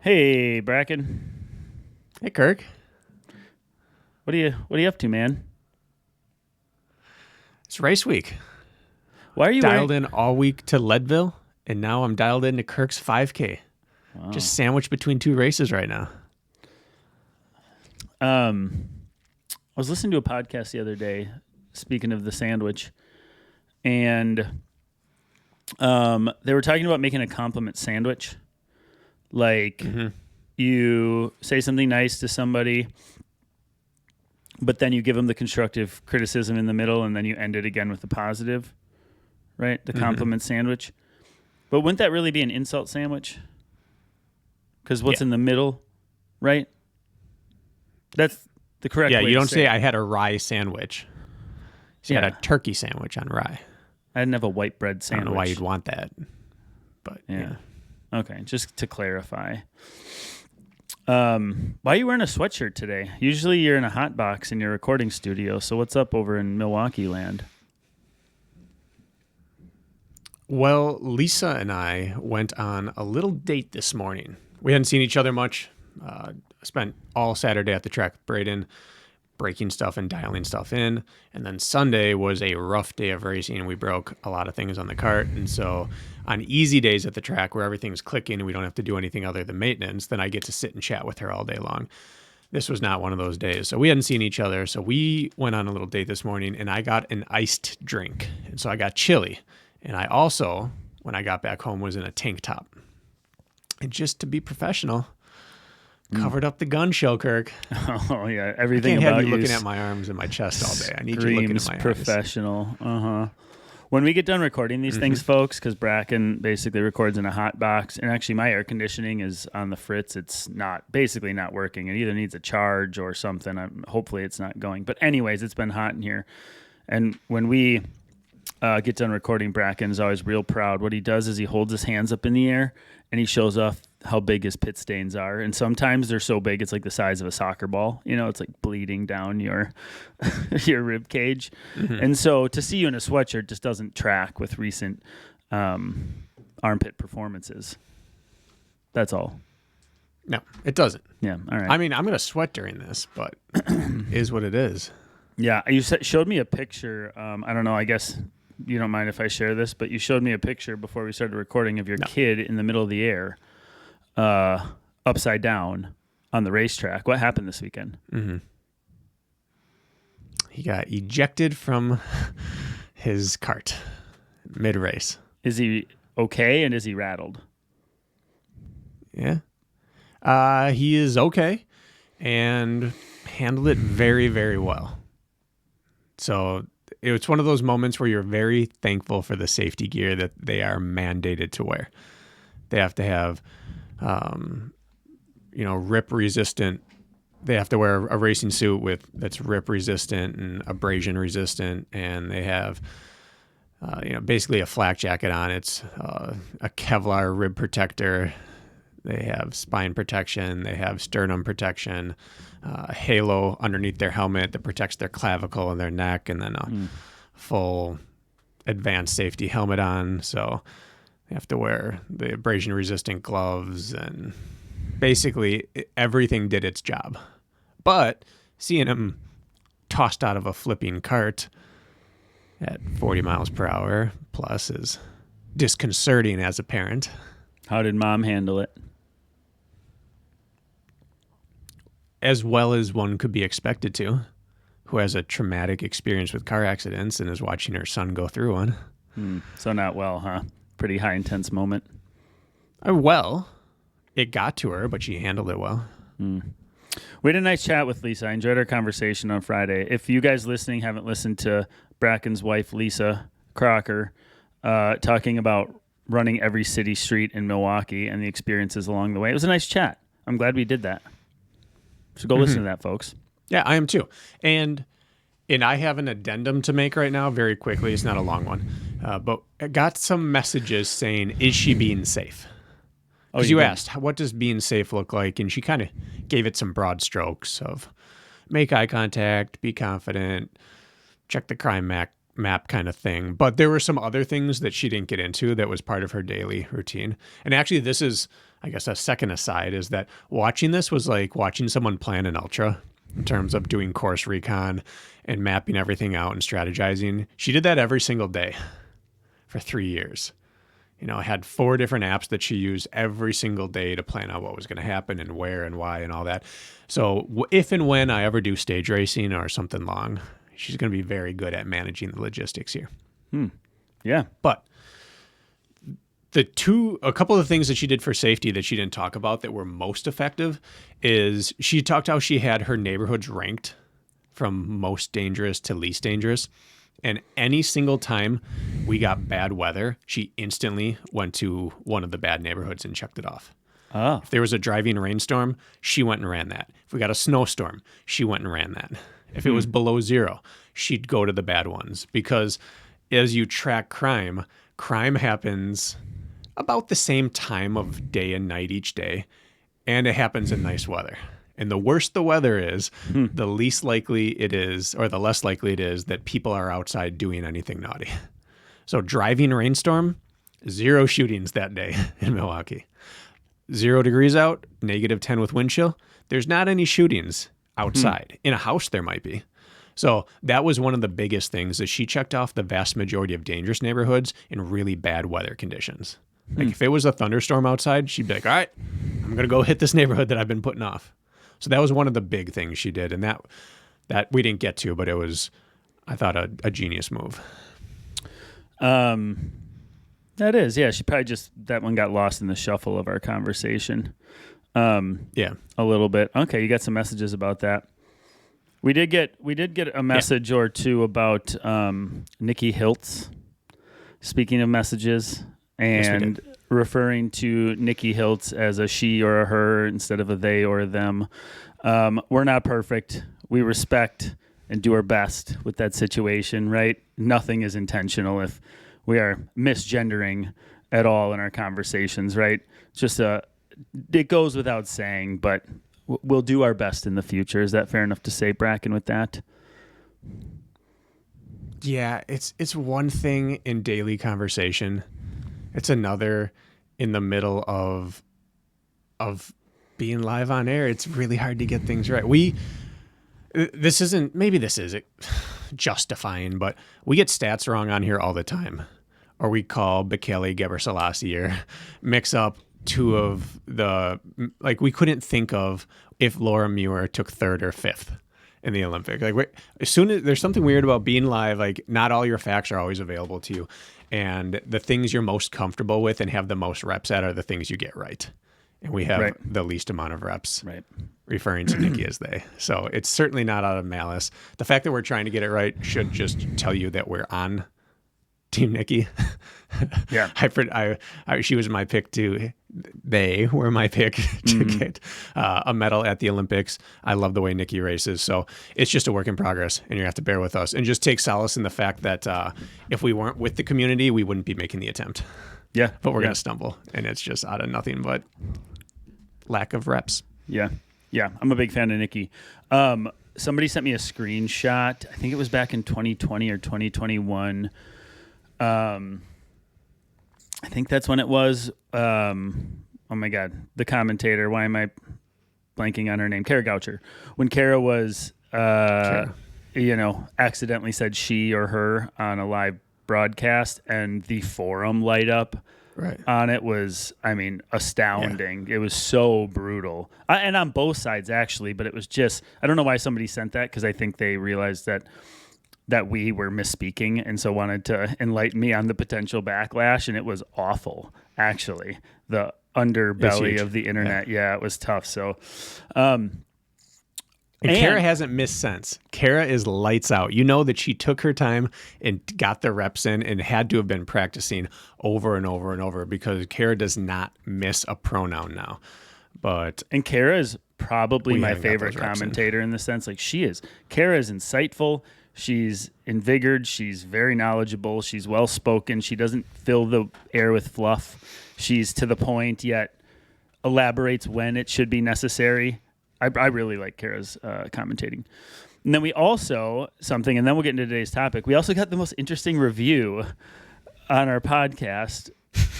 Hey, Brakken. Hey, Kirk. What are you up to, man? It's race week. Why are you Dialed wearing? in all week to Leadville, and now I'm dialed into Kirk's 5K. Wow. Just sandwiched between two races right now. I was listening to a podcast the other day, speaking of the sandwich, and they were talking about making a compliment sandwich. Like you say something nice to somebody, but then you give them the constructive criticism in the middle, and then you end it again with the positive, right? The compliment sandwich. But wouldn't that really be an insult sandwich? Because what's in the middle, right? That's the correct way Yeah, you to don't say it. I had a rye sandwich. You had a turkey sandwich on rye. I didn't have a white bread I sandwich. don't know why you'd want that. But yeah. Okay, just to clarify. Why are you wearing a sweatshirt today? Usually you're in a hot box in your recording studio. So what's up over in Milwaukee land? Well, Lisa and I went on a little date this morning. We hadn't seen each other much. Spent all Saturday at the track with Braden, breaking stuff and dialing stuff in. And then Sunday was a rough day of racing, and we broke a lot of things on the cart. And so on easy days at the track where everything's clicking and we don't have to do anything other than maintenance, then I get to sit and chat with her all day long. This was not one of those days. So we hadn't seen each other. So we went on a little date this morning, and I got an iced drink. And so I got chili. And I also, when I got back home, was in a tank top. And just to be professional, covered up the gun show, Kirk. Oh yeah, I everything can't about have you you looking at my arms and my chest all day. I need you looking at screams my eyes. professional. When we get done recording these things, folks, because Brakken basically records in a hot box, and actually my air conditioning is on the fritz. It's basically not working. It either needs a charge or something. Hopefully it's not going. But anyways, it's been hot in here. And when we get done recording, Brakken is always real proud. What he does is he holds his hands up in the air and he shows off how big his pit stains are. And sometimes they're so big it's like the size of a soccer ball. You know, it's like bleeding down your your rib cage. And so to see you in a sweatshirt just doesn't track with recent armpit performances. That's all. No, it doesn't. Yeah. All right. I mean, I'm going to sweat during this, but is what it is. Yeah. You showed me a picture. I don't know. I guess you don't mind if I share this, but you showed me a picture before we started recording of your kid in the middle of the air, upside down on the racetrack. What happened this weekend? He got ejected from his cart mid-race. Is he okay, and is he rattled? Yeah. He is okay and handled it very, very well. So it's one of those moments where you're very thankful for the safety gear that they are mandated to wear. They have to have, rip resistant. They have to wear a racing suit that's rip resistant and abrasion resistant, and they have, basically a flak jacket on. It's a Kevlar rib protector. They have spine protection. They have sternum protection, a halo underneath their helmet that protects their clavicle and their neck, and then a full advanced safety helmet on. So they have to wear the abrasion-resistant gloves, and basically everything did its job. But seeing him tossed out of a flipping cart at 40 miles per hour plus is disconcerting as a parent. How did mom handle it? As well as one could be expected to, who has a traumatic experience with car accidents and is watching her son go through one. So not well, huh? Pretty high intense moment. Well, it got to her, but she handled it well. We had a nice chat with Lisa. I enjoyed our conversation on Friday. If you guys listening haven't listened to Brakken's wife, Lisa Kraker, talking about running every city street in Milwaukee and the experiences along the way, it was a nice chat. I'm glad we did that. So go listen to that, folks. Yeah, I am too. And I have an addendum to make right now very quickly. It's not a long one. But I got some messages saying, is she being safe? Because you asked, what does being safe look like? And she kind of gave it some broad strokes of make eye contact, be confident, check the crime map kind of thing. But there were some other things that she didn't get into that was part of her daily routine. And actually, this is I guess a second aside is that watching this was like watching someone plan an ultra in terms of doing course recon and mapping everything out and strategizing. She did that every single day for 3 years. I had 4 different apps that she used every single day to plan out what was going to happen and where and why and all that. So if and when I ever do stage racing or something long, she's going to be very good at managing the logistics here. Yeah. But a couple of things that she did for safety that she didn't talk about that were most effective is she talked how she had her neighborhoods ranked from most dangerous to least dangerous. And any single time we got bad weather, she instantly went to one of the bad neighborhoods and checked it off. Oh. If there was a driving rainstorm, she went and ran that. If we got a snowstorm, she went and ran that. If it was below 0, she'd go to the bad ones. Because as you track crime happens about the same time of day and night each day, and it happens in nice weather. And the worse the weather is, the least likely it is, or the less likely it is that people are outside doing anything naughty. So driving rainstorm, 0 shootings that day in Milwaukee. 0 degrees out, -10 with wind chill. There's not any shootings outside. In a house, there might be. So that was one of the biggest things that she checked off the vast majority of dangerous neighborhoods in really bad weather conditions. Like if it was a thunderstorm outside, she'd be like, all right, I'm going to go hit this neighborhood that I've been putting off. So that was one of the big things she did. And that we didn't get to, but it was, I thought, a genius move. That is, yeah. She probably that one got lost in the shuffle of our conversation. Yeah. A little bit. Okay. You got some messages about that. We did get a message or two about, Nikki Hiltz. Speaking of messages and referring to Nikki Hiltz as a she or a her instead of a they or a them. We're not perfect. We respect and do our best with that situation, right? Nothing is intentional if we are misgendering at all in our conversations, right? Just it goes without saying, but we'll do our best in the future. Is that fair enough to say, Brakken, with that? Yeah, it's one thing in daily conversation. It's another in the middle of being live on air. It's really hard to get things right. This isn't justifying, but we get stats wrong on here all the time. Or we call Bekele Gebrselassie or mix up 2 of the, like we couldn't think of if Laura Muir took 3rd or 5th in the Olympics. Like as soon as there's something weird about being live, like not all your facts are always available to you. And the things you're most comfortable with and have the most reps at are the things you get right. And we have the least amount of reps, referring to Nikki as they. So it's certainly not out of malice. The fact that we're trying to get it right should just tell you that we're on Team Nikki. Yeah. She was my pick to, they were my pick to get a medal at the Olympics. I love the way Nikki races. So it's just a work in progress, and you have to bear with us and just take solace in the fact that if we weren't with the community, we wouldn't be making the attempt. Yeah. But we're going to stumble, and it's just out of nothing but lack of reps. Yeah. Yeah. I'm a big fan of Nikki. Somebody sent me a screenshot. I think it was back in 2020 or 2021. I think that's when it was. Oh my God, the commentator. Why am I blanking on her name? Kara Goucher. When Kara was, accidentally said she or her on a live broadcast, and the forum light up on it was, astounding. Yeah. It was so brutal, and on both sides actually. But it was just, I don't know why somebody sent that, because I think they realized that we were misspeaking and so wanted to enlighten me on the potential backlash. And it was awful, actually. The underbelly of the internet. Yeah, it was tough. So, and Kara hasn't missed since. Kara is lights out. You know that she took her time and got the reps in and had to have been practicing over and over and over, because Kara does not miss a pronoun now. And Kara is probably my favorite commentator in the sense, like Kara is insightful. She's invigorated. She's very knowledgeable. She's well-spoken. She doesn't fill the air with fluff. She's to the point, yet elaborates when it should be necessary. I really like Kara's commentating. And then we also, and then we'll get into today's topic, we also got the most interesting review on our podcast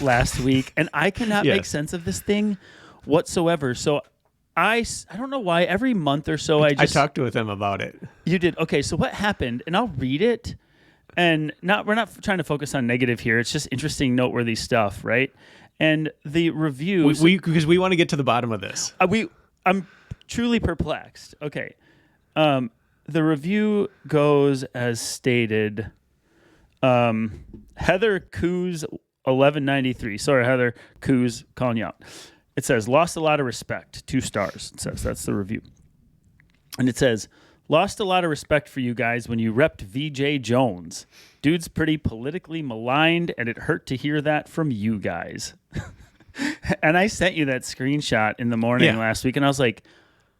last week, and I cannot Yes. make sense of this thing whatsoever. So I don't know why every month or so I talked with him about it. You did? Okay, so what happened? And I'll read it. And we're not trying to focus on negative here. It's just interesting, noteworthy stuff, right? And the reviews... Because we want to get to the bottom of this. I'm truly perplexed. Okay. The review goes as stated. Heather Coos 1193. Sorry, Heather Coos, calling you out. It says, lost a lot of respect. 2 stars. It says, that's the review. And it says, lost a lot of respect for you guys when you repped VJ Jones. Dude's pretty politically maligned, and it hurt to hear that from you guys. And I sent you that screenshot in the morning last week, and I was like,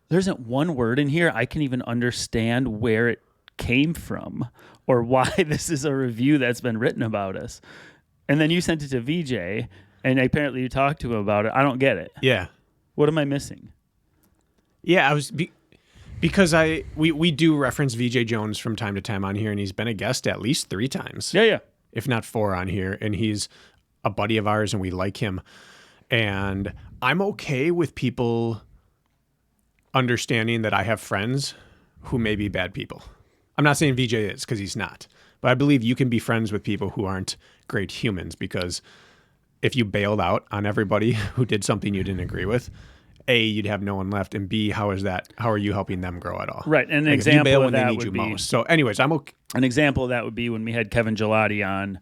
there isn't one word in here I can even understand where it came from or why this is a review that's been written about us. And then you sent it to VJ, and apparently you talked to him about it. I don't get it. Yeah. What am I missing? Yeah, because we do reference VJ Jones from time to time on here, and he's been a guest at least 3 times. Yeah. If not 4 on here, and he's a buddy of ours, and we like him. And I'm okay with people understanding that I have friends who may be bad people. I'm not saying VJ is, because he's not. But I believe you can be friends with people who aren't great humans, because if you bailed out on everybody who did something you didn't agree with, A, you'd have no one left, and B, how are you helping them grow at all? Right, and an like example you bail of when that they need would you be most. So anyways, I'm okay. An example of that would be when we had Kevin Gelati on.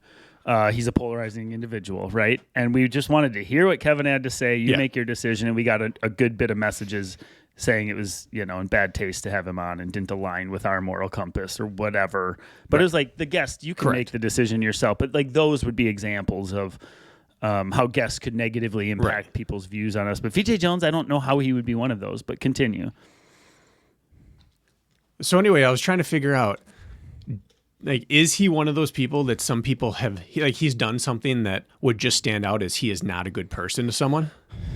He's a polarizing individual, right? And we just wanted to hear what Kevin had to say. You make your decision, and we got a good bit of messages saying it was, in bad taste to have him on and didn't align with our moral compass or whatever. But it was like, the guest, you can make the decision yourself. But like those would be examples of how guests could negatively impact people's views on us. But VJ Jones, I don't know how he would be one of those, but continue. So anyway, I was trying to figure out, like, is he one of those people that some people have, he's done something that would just stand out as he is not a good person to someone?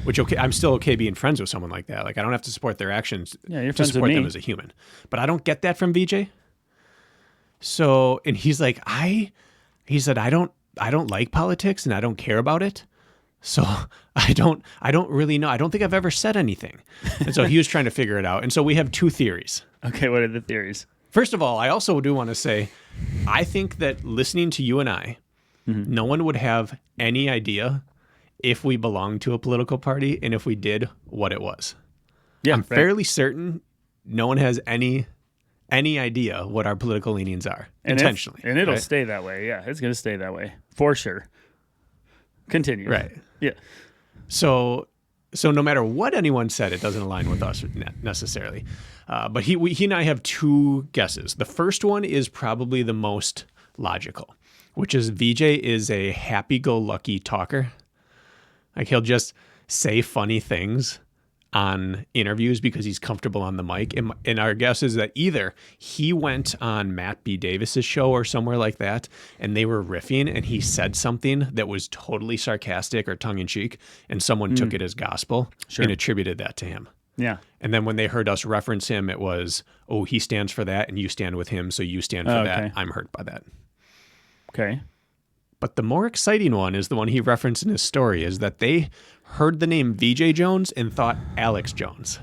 Which, okay, I'm still okay being friends with someone like that. Like, I don't have to support their actions you're to friends support with me. them as a human. But I don't get that from VJ. So, and he's like, he said, I don't like politics and I don't care about it. So I don't really know. I don't think I've ever said anything. And so he was trying to figure it out. And so we have 2 theories. Okay, what are the theories? First of all, I also do want to say, I think that listening to you and I, no one would have any idea if we belonged to a political party, and if we did, what it was. Yeah, I'm fairly certain no one has any idea what our political leanings are, intentionally. And it'll stay that way. Yeah, it's going to stay that way for sure. Continue. Right. Yeah. So no matter what anyone said, it doesn't align with us necessarily. But he and I have 2 guesses. The first one is probably the most logical, which is VJ is a happy-go-lucky talker. Like, he'll just say funny things on interviews because he's comfortable on the mic. And our guess is that either he went on Matt B. Davis's show or somewhere like that, and they were riffing, and he said something that was totally sarcastic or tongue-in-cheek, and someone took it as gospel and attributed that to him. Yeah. And then when they heard us reference him, it was, oh, he stands for that, and you stand with him, so you stand for that. I'm hurt by that. Okay. But the more exciting one is the one he referenced in his story, is that they heard the name VJ Jones and thought Alex Jones.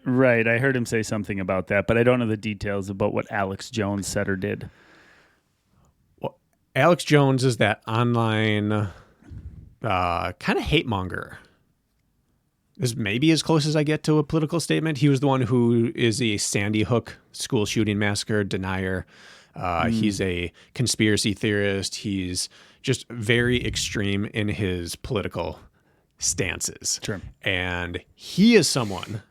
Right. I heard him say something about that, but I don't know the details about what Alex Jones said or did. Well, Alex Jones is that online kind of hate monger. Is maybe as close as I get to a political statement. He was the one who is a Sandy Hook school shooting massacre denier. He's a conspiracy theorist. He's just very extreme in his political stances. Sure. And he is someone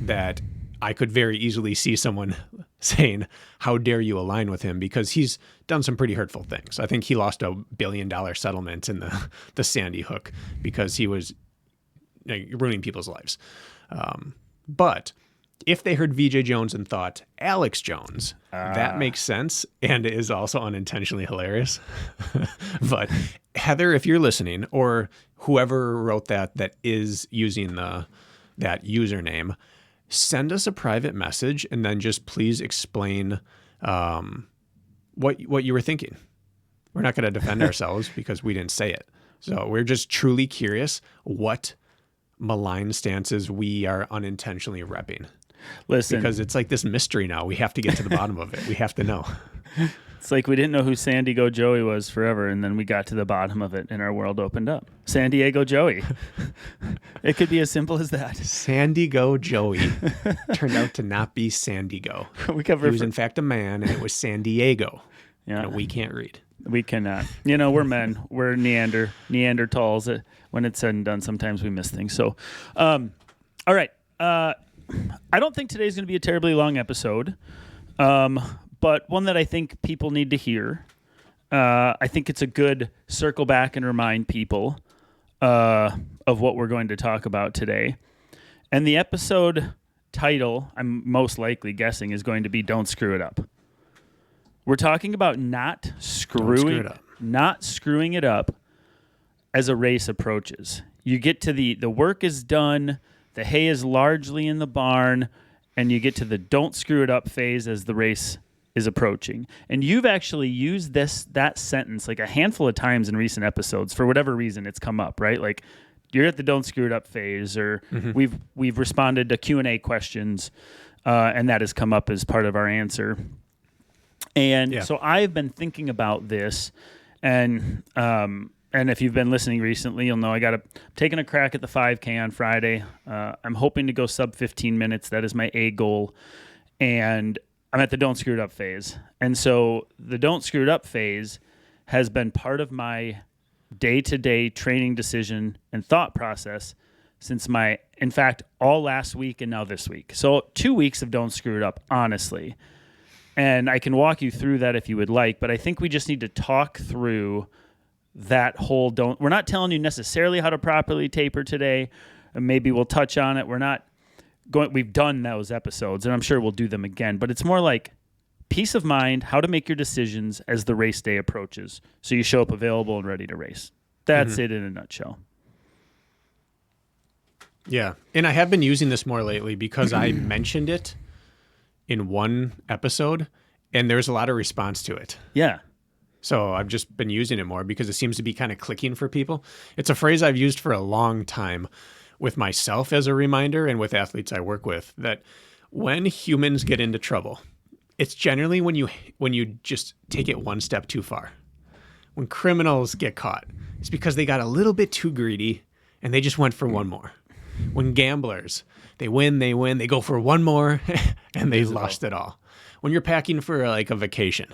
that I could very easily see someone saying, how dare you align with him? Because he's done some pretty hurtful things. I think he lost $1 billion settlement in the Sandy Hook because he was ruining people's lives. But if they heard VJ Jones and thought Alex Jones, that makes sense and is also unintentionally hilarious. But Heather, if you're listening, or whoever wrote that is using that username, send us a private message and then just please explain what you were thinking. We're not going to defend ourselves because we didn't say it. So we're just truly curious what malign stances we are unintentionally repping. Listen, because it's like this mystery now. We have to get to the bottom of it. We have to know. It's like we didn't know who San Diego Joey was forever, and then we got to the bottom of it, and our world opened up. San Diego Joey. It could be as simple as that. San Diego Joey turned out to not be San Diego. He was, in fact, a man, and it was San Diego. Yeah. We can't read. We cannot. We're men. We're Neanderthals. When it's said and done, sometimes we miss things. So, all right. I don't think today's going to be a terribly long episode, but one that I think people need to hear. I think it's a good circle back and remind people of what we're going to talk about today. And the episode title, I'm most likely guessing, is going to be Don't Screw It Up. We're talking about not screwing it up as a race approaches. You get to the work is done, the hay is largely in the barn, and you get to the don't screw it up phase as the race is approaching. And you've actually used that sentence like a handful of times in recent episodes. For whatever reason, it's come up, right? Like you're at the don't screw it up phase, or we've responded to Q&A questions, and that has come up as part of our answer. And so I've been thinking about this, and if you've been listening recently, you'll know I'm taking a crack at the 5K on Friday. I'm hoping to go sub 15 minutes. That is my A goal. And I'm at the don't screw it up phase. And so the don't screw it up phase has been part of my day-to-day training decision and thought process since in fact, all last week and now this week. So 2 weeks of don't screw it up, honestly. And I can walk you through that if you would like, but I think we just need to talk through that whole we're not telling you necessarily how to properly taper today. And maybe we'll touch on it. We've done those episodes, and I'm sure we'll do them again, but it's more like peace of mind, how to make your decisions as the race day approaches, so you show up available and ready to race. That's it in a nutshell. Yeah, and I have been using this more lately because I mentioned it in one episode, and there's a lot of response to it. Yeah. So I've just been using it more because it seems to be kind of clicking for people. It's a phrase I've used for a long time with myself as a reminder and with athletes I work with, that when humans get into trouble, it's generally when you just take it one step too far. When criminals get caught, it's because they got a little bit too greedy and they just went for one more. When gamblers, they win, they go for one more, and they lost it all. When you're packing for like a vacation,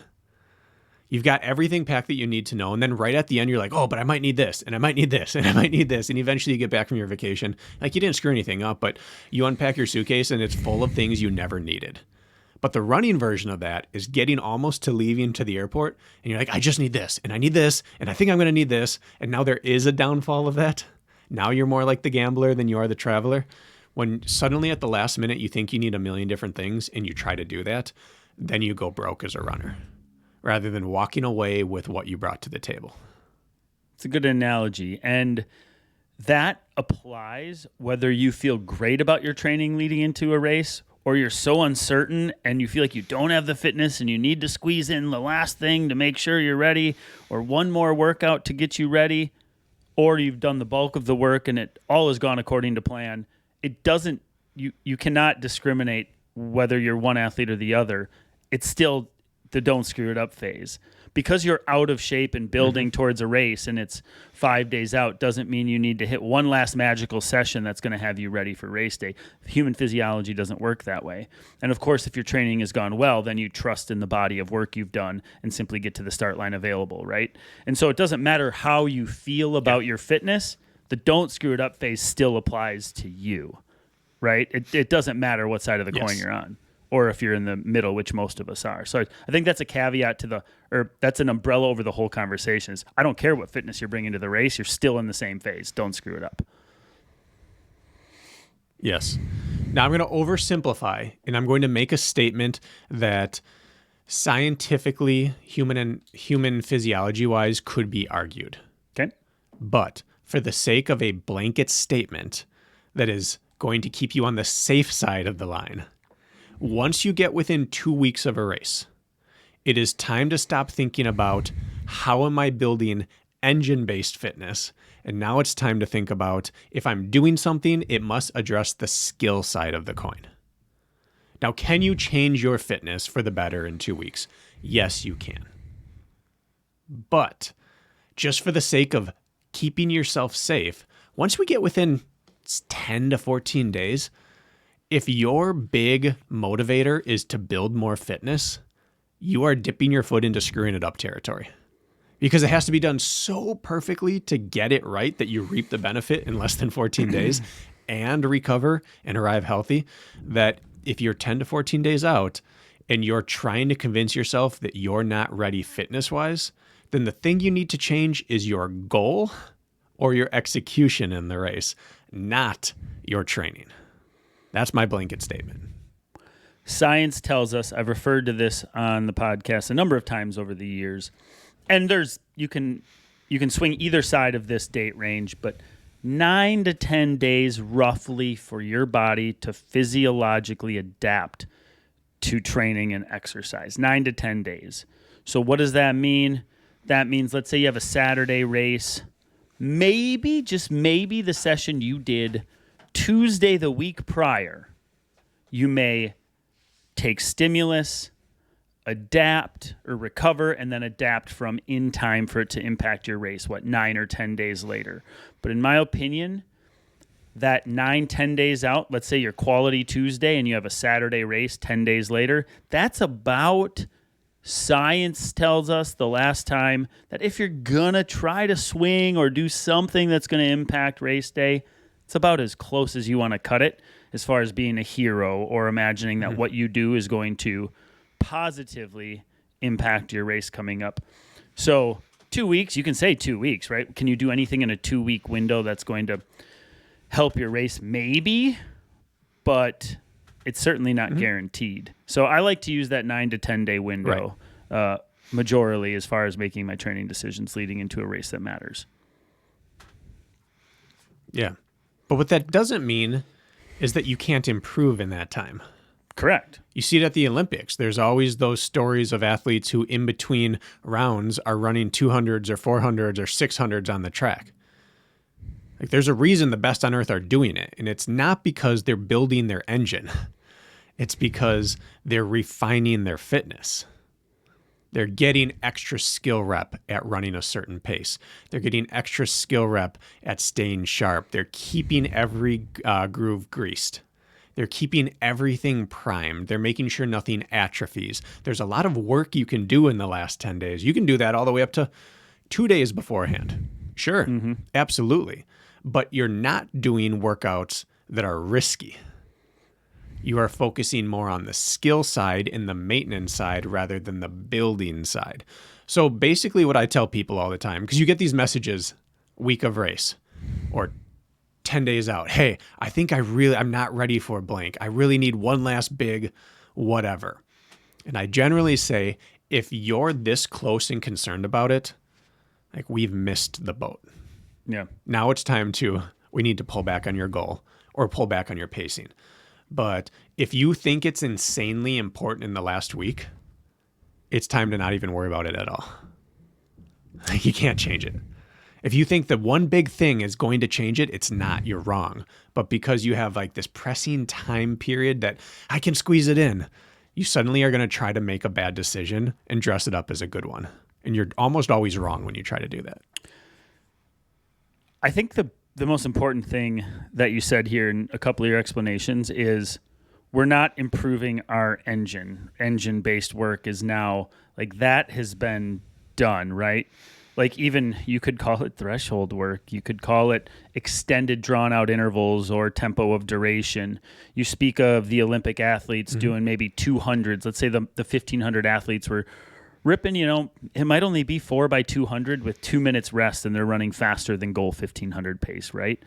you've got everything packed that you need to know, and then right at the end, you're like, oh, but I might need this, and I might need this, and I might need this, and eventually you get back from your vacation. Like you didn't screw anything up, but you unpack your suitcase, and it's full of things you never needed. But the running version of that is getting almost to leaving to the airport, and you're like, I just need this, and I need this, and I think I'm going to need this, and now there is a downfall of that. Now you're more like the gambler than you are the traveler. When suddenly at the last minute you think you need a million different things and you try to do that, then you go broke as a runner rather than walking away with what you brought to the table. It's a good analogy. And that applies whether you feel great about your training leading into a race or you're so uncertain and you feel like you don't have the fitness and you need to squeeze in the last thing to make sure you're ready, or one more workout to get you ready, or you've done the bulk of the work and it all has gone according to plan. It doesn't, you cannot discriminate whether you're one athlete or the other. It's still the don't screw it up phase. Because you're out of shape and building towards a race and it's 5 days out doesn't mean you need to hit one last magical session that's going to have you ready for race day. Human physiology doesn't work that way. And of course, if your training has gone well, then you trust in the body of work you've done and simply get to the start line available, right? And so it doesn't matter how you feel about your fitness, the don't screw it up phase still applies to you, right? It doesn't matter what side of the coin you're on, or if you're in the middle, which most of us are. So I think that's a caveat or that's an umbrella over the whole conversation. Is I don't care what fitness you're bringing to the race, you're still in the same phase. Don't screw it up. Yes. Now I'm going to oversimplify, and I'm going to make a statement that scientifically, human physiology-wise, could be argued. Okay. But for the sake of a blanket statement that is going to keep you on the safe side of the line, once you get within 2 weeks of a race, it is time to stop thinking about how am I building engine-based fitness? And now it's time to think about, if I'm doing something, it must address the skill side of the coin. Now, can you change your fitness for the better in 2 weeks? Yes, you can. But just for the sake of keeping yourself safe, once we get within 10 to 14 days, if your big motivator is to build more fitness, you are dipping your foot into screwing it up territory. Because it has to be done so perfectly to get it right that you reap the benefit in less than 14 days and recover and arrive healthy, that if you're 10 to 14 days out and you're trying to convince yourself that you're not ready fitness-wise, then the thing you need to change is your goal or your execution in the race, not your training. That's my blanket statement. Science tells us, I've referred to this on the podcast a number of times over the years, and you can swing either side of this date range, but 9 to 10 days roughly for your body to physiologically adapt to training and exercise. 9 to 10 days. So what does that mean? That means, let's say you have a Saturday race. Maybe, just maybe, the session you did Tuesday the week prior, you may take stimulus, adapt or recover, and then adapt from in time for it to impact your race, 9 or 10 days later. But in my opinion, that 9-10 days out, let's say your quality Tuesday and you have a Saturday race 10 days later, that's about, science tells us the last time, that if you're gonna try to swing or do something that's gonna impact race day, it's about as close as you want to cut it as far as being a hero or imagining that what you do is going to positively impact your race coming up. So 2 weeks, you can say 2 weeks, right? Can you do anything in a 2-week window that's going to help your race? Maybe, but it's certainly not guaranteed. So I like to use that 9 to 10 day window majorly as far as making my training decisions leading into a race that matters. Yeah. But what that doesn't mean is that you can't improve in that time. Correct. You see it at the Olympics. There's always those stories of athletes who in between rounds are running 200s or 400s or 600s on the track. Like, there's a reason the best on earth are doing it. And it's not because they're building their engine. It's because they're refining their fitness. They're getting extra skill rep at running a certain pace. They're getting extra skill rep at staying sharp. They're keeping every groove greased. They're keeping everything primed. They're making sure nothing atrophies. There's a lot of work you can do in the last 10 days. You can do that all the way up to 2 days beforehand. Sure, absolutely. But you're not doing workouts that are risky. You are focusing more on the skill side and the maintenance side rather than the building side. So basically what I tell people all the time, because you get these messages week of race or 10 days out. Hey, I think I'm not ready for blank. I really need one last big whatever. And I generally say, if you're this close and concerned about it, like, we've missed the boat. Yeah. Now it's time we need to pull back on your goal or pull back on your pacing. But if you think it's insanely important in the last week, it's time to not even worry about it at all. You can't change it. If you think the one big thing is going to change it, it's not. You're wrong. But because you have like this pressing time period that I can squeeze it in, you suddenly are going to try to make a bad decision and dress it up as a good one. And you're almost always wrong when you try to do that. I think the most important thing that you said here in a couple of your explanations is we're not improving our engine. Engine-based work is now, like, that has been done, right? Like, even you could call it threshold work. You could call it extended drawn-out intervals or tempo of duration. You speak of the Olympic athletes doing maybe 200s. Let's say the 1,500 athletes were ripping, it might only be 4x200 with 2 minutes rest, and they're running faster than goal 1,500 pace, right?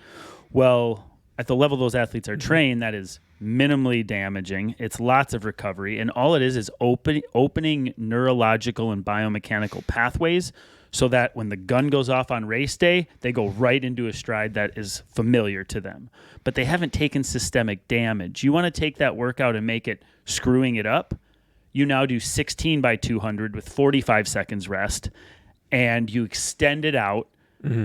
Well, at the level those athletes are trained, that is minimally damaging. It's lots of recovery, and all it is opening neurological and biomechanical pathways so that when the gun goes off on race day, they go right into a stride that is familiar to them. But they haven't taken systemic damage. You want to take that workout and make it screwing it up. You now do 16x200 with 45 seconds rest, and you extend it out,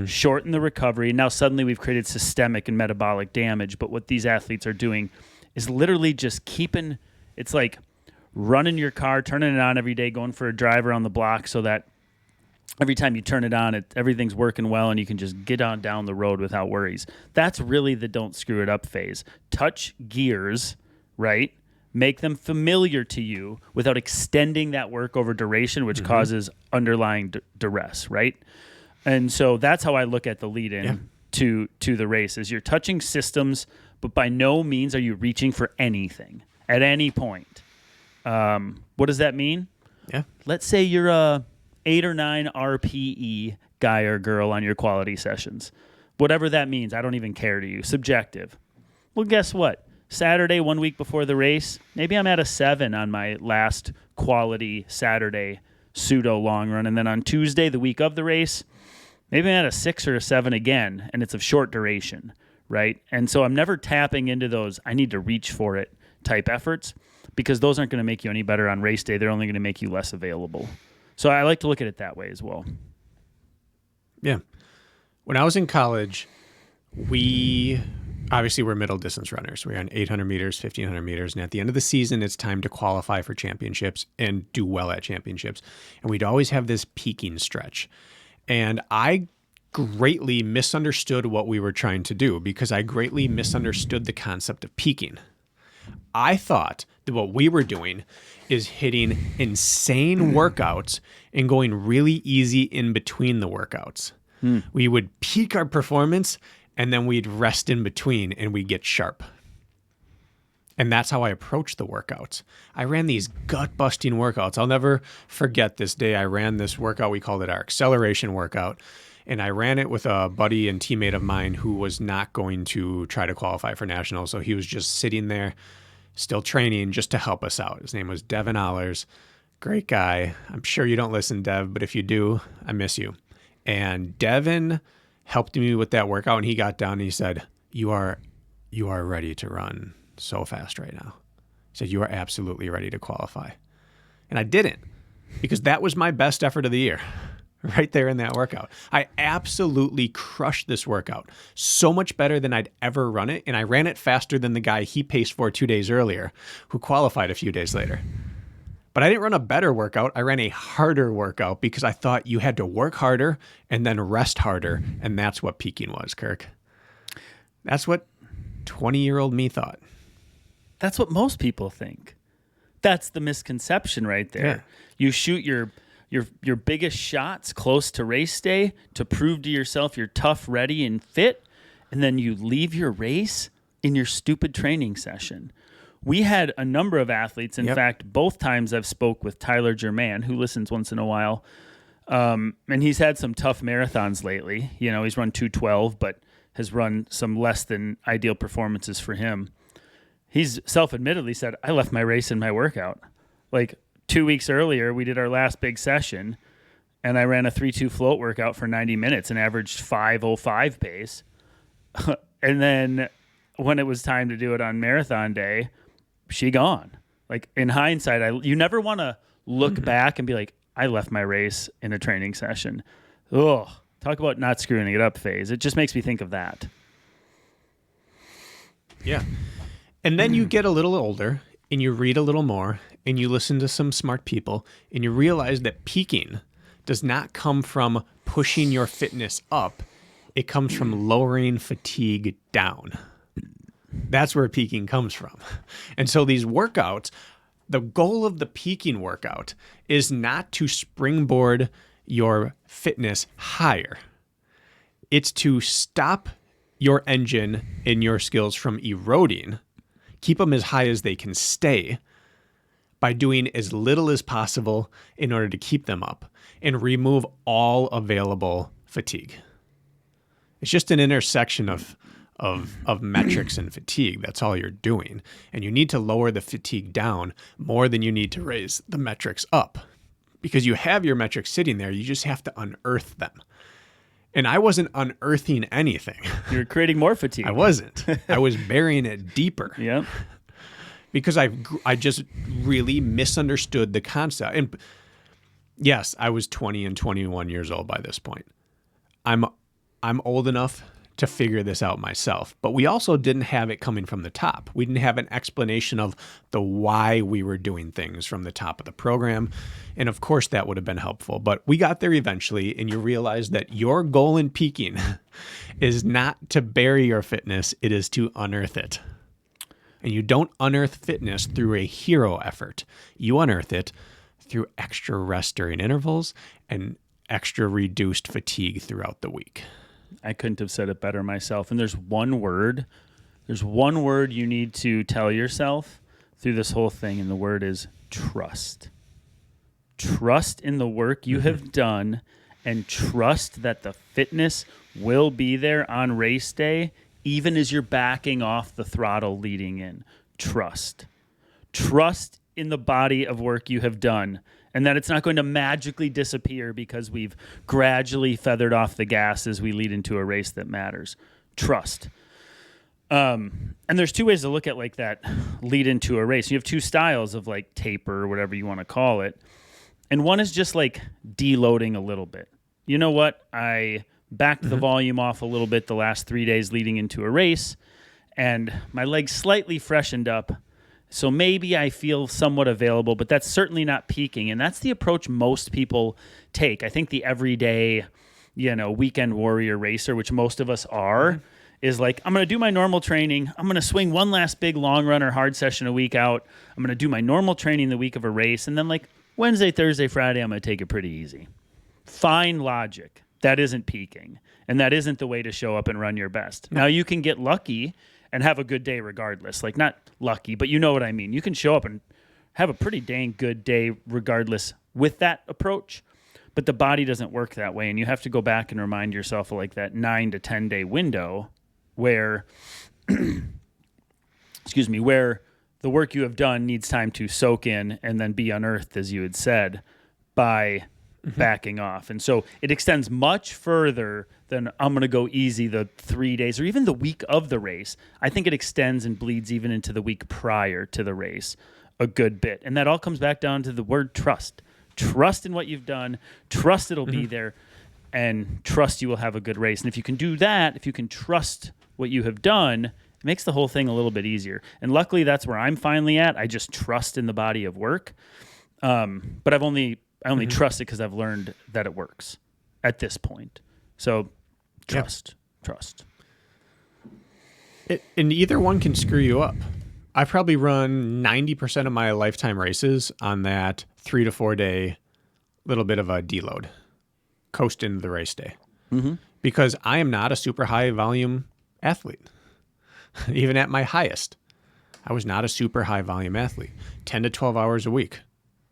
shorten the recovery. Now suddenly we've created systemic and metabolic damage. But what these athletes are doing is literally just keeping, it's like running your car, turning it on every day, going for a drive around the block so that every time you turn it on, everything's working well and you can just get on down the road without worries. That's really the don't screw it up phase. Touch gears, right? Make them familiar to you without extending that work over duration, which causes underlying duress, right? And so that's how I look at the lead-in to the race is you're touching systems, but by no means are you reaching for anything at any point. What does that mean? Yeah. Let's say you're a 8 or 9 RPE guy or girl on your quality sessions. Whatever that means, I don't even care to you. Subjective. Well, guess what? Saturday, 1 week before the race, maybe I'm at a 7 on my last quality Saturday pseudo long run. And then on Tuesday, the week of the race, maybe I'm at a 6 or a 7 again, and it's of short duration, right? And so I'm never tapping into those I need to reach for it type efforts because those aren't going to make you any better on race day. They're only going to make you less available. So I like to look at it that way as well. Yeah. When I was in college, we obviously were middle distance runners. We were on 800 meters, 1,500 meters. And at the end of the season, it's time to qualify for championships and do well at championships. And we'd always have this peaking stretch. And I greatly misunderstood what we were trying to do because I greatly misunderstood the concept of peaking. I thought that what we were doing is hitting insane workouts and going really easy in between the workouts. We would peak our performance and then we'd rest in between and we'd get sharp. And that's how I approached the workouts. I ran these gut-busting workouts. I'll never forget this day. I ran this workout. We called it our acceleration workout. And I ran it with a buddy and teammate of mine who was not going to try to qualify for nationals. So he was just sitting there, still training just to help us out. His name was Devin Allers. Great guy. I'm sure you don't listen, Dev, but if you do, I miss you. And Devin helped me with that workout, and he got down and he said, you are ready to run so fast right now. He said, you are absolutely ready to qualify. And I didn't, because that was my best effort of the year. Right there in that workout. I absolutely crushed this workout. So much better than I'd ever run it. And I ran it faster than the guy he paced for 2 days earlier, who qualified a few days later. But I didn't run a better workout. I ran a harder workout because I thought you had to work harder and then rest harder. And that's what peaking was, Kirk. That's what 20-year-old me thought. That's what most people think. That's the misconception right there. Yeah. You shoot your biggest shots close to race day to prove to yourself you're tough, ready, and fit, and then you leave your race in your stupid training session. We had a number of athletes. In fact, both times I've spoke with Tyler Germain, who listens once in a while, and he's had some tough marathons lately. You know, he's run 2:12, but has run some less than ideal performances for him. He's self-admittedly said, I left my race in my workout. Like, 2 weeks earlier, we did our last big session, and I ran a 3-2 float workout for 90 minutes and averaged 5:05 pace. And then when it was time to do it on marathon day, she gone. Like, in hindsight, you never want to look back and be like, I left my race in a training session. Ugh. Talk about not screwing it up phase. It just makes me think of that. Yeah. And then you get a little older and you read a little more and you listen to some smart people and you realize that peaking does not come from pushing your fitness up. It comes from lowering fatigue down. That's where peaking comes from. And so these workouts, the goal of the peaking workout is not to springboard your fitness higher. It's to stop your engine and your skills from eroding, keep them as high as they can stay by doing as little as possible in order to keep them up and remove all available fatigue. It's just an intersection of metrics and fatigue. That's all you're doing. And you need to lower the fatigue down more than you need to raise the metrics up, because you have your metrics sitting there. You just have to unearth them. And I wasn't unearthing anything. You're creating more fatigue. I wasn't. I was burying it deeper. Yep. Because I just really misunderstood the concept. And Yes, I was 20 and 21 years old by this point. I'm old enough to figure this out myself, but we also didn't have it coming from the top. We didn't have an explanation of the why we were doing things from the top of the program. And of course that would have been helpful, but we got there eventually, and you realize that your goal in peaking is not to bury your fitness, it is to unearth it. And you don't unearth fitness through a hero effort. You unearth it through extra rest during intervals and extra reduced fatigue throughout the week. I couldn't have said it better myself. And there's one word you need to tell yourself through this whole thing, and the word is trust. Trust in the work you have done, and trust that the fitness will be there on race day, even as you're backing off the throttle leading in. Trust. Trust in the body of work you have done, and that it's not going to magically disappear because we've gradually feathered off the gas as we lead into a race that matters. Trust. And there's two ways to look at like that lead into a race. You have two styles of like taper or whatever you want to call it. And one is just like deloading a little bit. You know what? I backed the volume off a little bit the last 3 days leading into a race, and my legs slightly freshened up. So maybe I feel somewhat available, but that's certainly not peaking. And that's the approach most people take. I think the everyday, weekend warrior racer, which most of us are, is like, I'm going to do my normal training. I'm going to swing one last big long run or hard session a week out. I'm going to do my normal training the week of a race. And then like Wednesday, Thursday, Friday, I'm going to take it pretty easy. Fine logic. That isn't peaking. And that isn't the way to show up and run your best. Now you can get lucky and have a good day regardless. Like, not lucky, but you know what I mean. You can show up and have a pretty dang good day regardless with that approach, but the body doesn't work that way, and you have to go back and remind yourself of like that 9 to 10 day window where, where the work you have done needs time to soak in and then be unearthed, as you had said, by backing off. And so it extends much further than I'm going to go easy the 3 days or even the week of the race. I think it extends and bleeds even into the week prior to the race a good bit. And that all comes back down to the word trust. Trust in what you've done, trust it'll be there, and trust you will have a good race. And if you can do that, if you can trust what you have done, it makes the whole thing a little bit easier. And luckily that's where I'm finally at. I just trust in the body of work. But I only trust it because I've learned that it works at this point. So trust. And either one can screw you up. I've probably run 90% of my lifetime races on that 3 to 4 day little bit of a deload, coast into the race day. Because I am not a super high volume athlete. Even at my highest, I was not a super high volume athlete. 10 to 12 hours a week.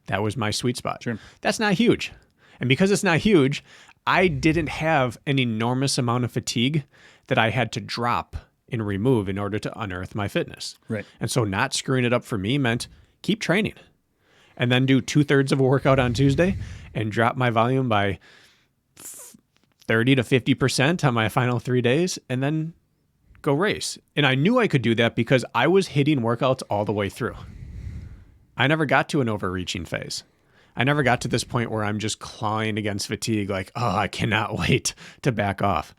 That was my sweet spot. Sure. That's not huge. And because it's not huge, I didn't have an enormous amount of fatigue that I had to drop and remove in order to unearth my fitness. Right. And so not screwing it up for me meant keep training and then do 2/3 of a workout on Tuesday and drop my volume by 30 to 50% on my final 3 days and then go race. And I knew I could do that because I was hitting workouts all the way through. I never got to an overreaching phase. I never got to this point where I'm just clawing against fatigue like, oh, I cannot wait to back off.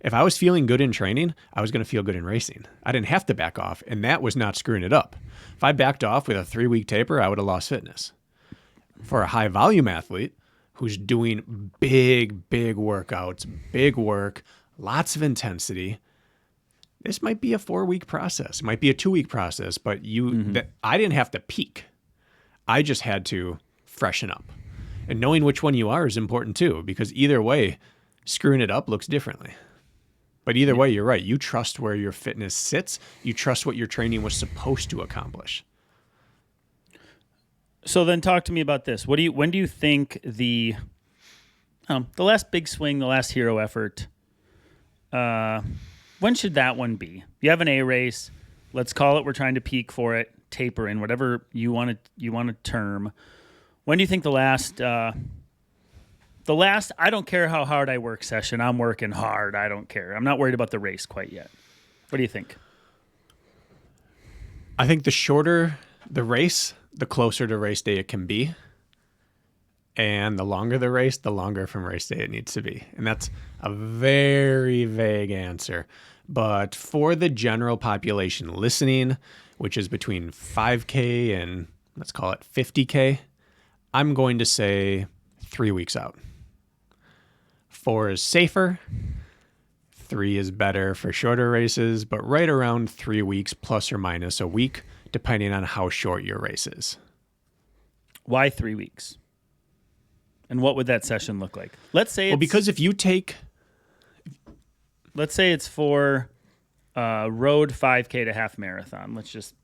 If I was feeling good in training, I was going to feel good in racing. I didn't have to back off, and that was not screwing it up. If I backed off with a 3-week taper, I would have lost fitness. For a high volume athlete who's doing big workouts, big work, lots of intensity, this might be a 4-week process. It might be a 2-week process, but I didn't have to peak. I just had to freshen up. And knowing which one you are is important too, because either way, screwing it up looks differently. But either way, you're right. You trust where your fitness sits. You trust what your training was supposed to accomplish. So then talk to me about this. When do you think the last big swing, the last hero effort, when should that one be? You have an A race. Let's call it, we're trying to peak for it, taper in, whatever you want to term. When do you think the last, I don't care how hard I work session, I'm working hard, I don't care. I'm not worried about the race quite yet. What do you think? I think the shorter the race, the closer to race day it can be. And the longer the race, the longer from race day it needs to be. And that's a very vague answer. But for the general population listening, which is between 5K and let's call it 50K, I'm going to say 3 weeks out. 4 is safer. 3 is better for shorter races, but right around 3 weeks plus or minus a week, depending on how short your race is. Why 3 weeks? And what would that session look like? Let's say because if you take... Let's say it's for road 5K to half marathon. Let's just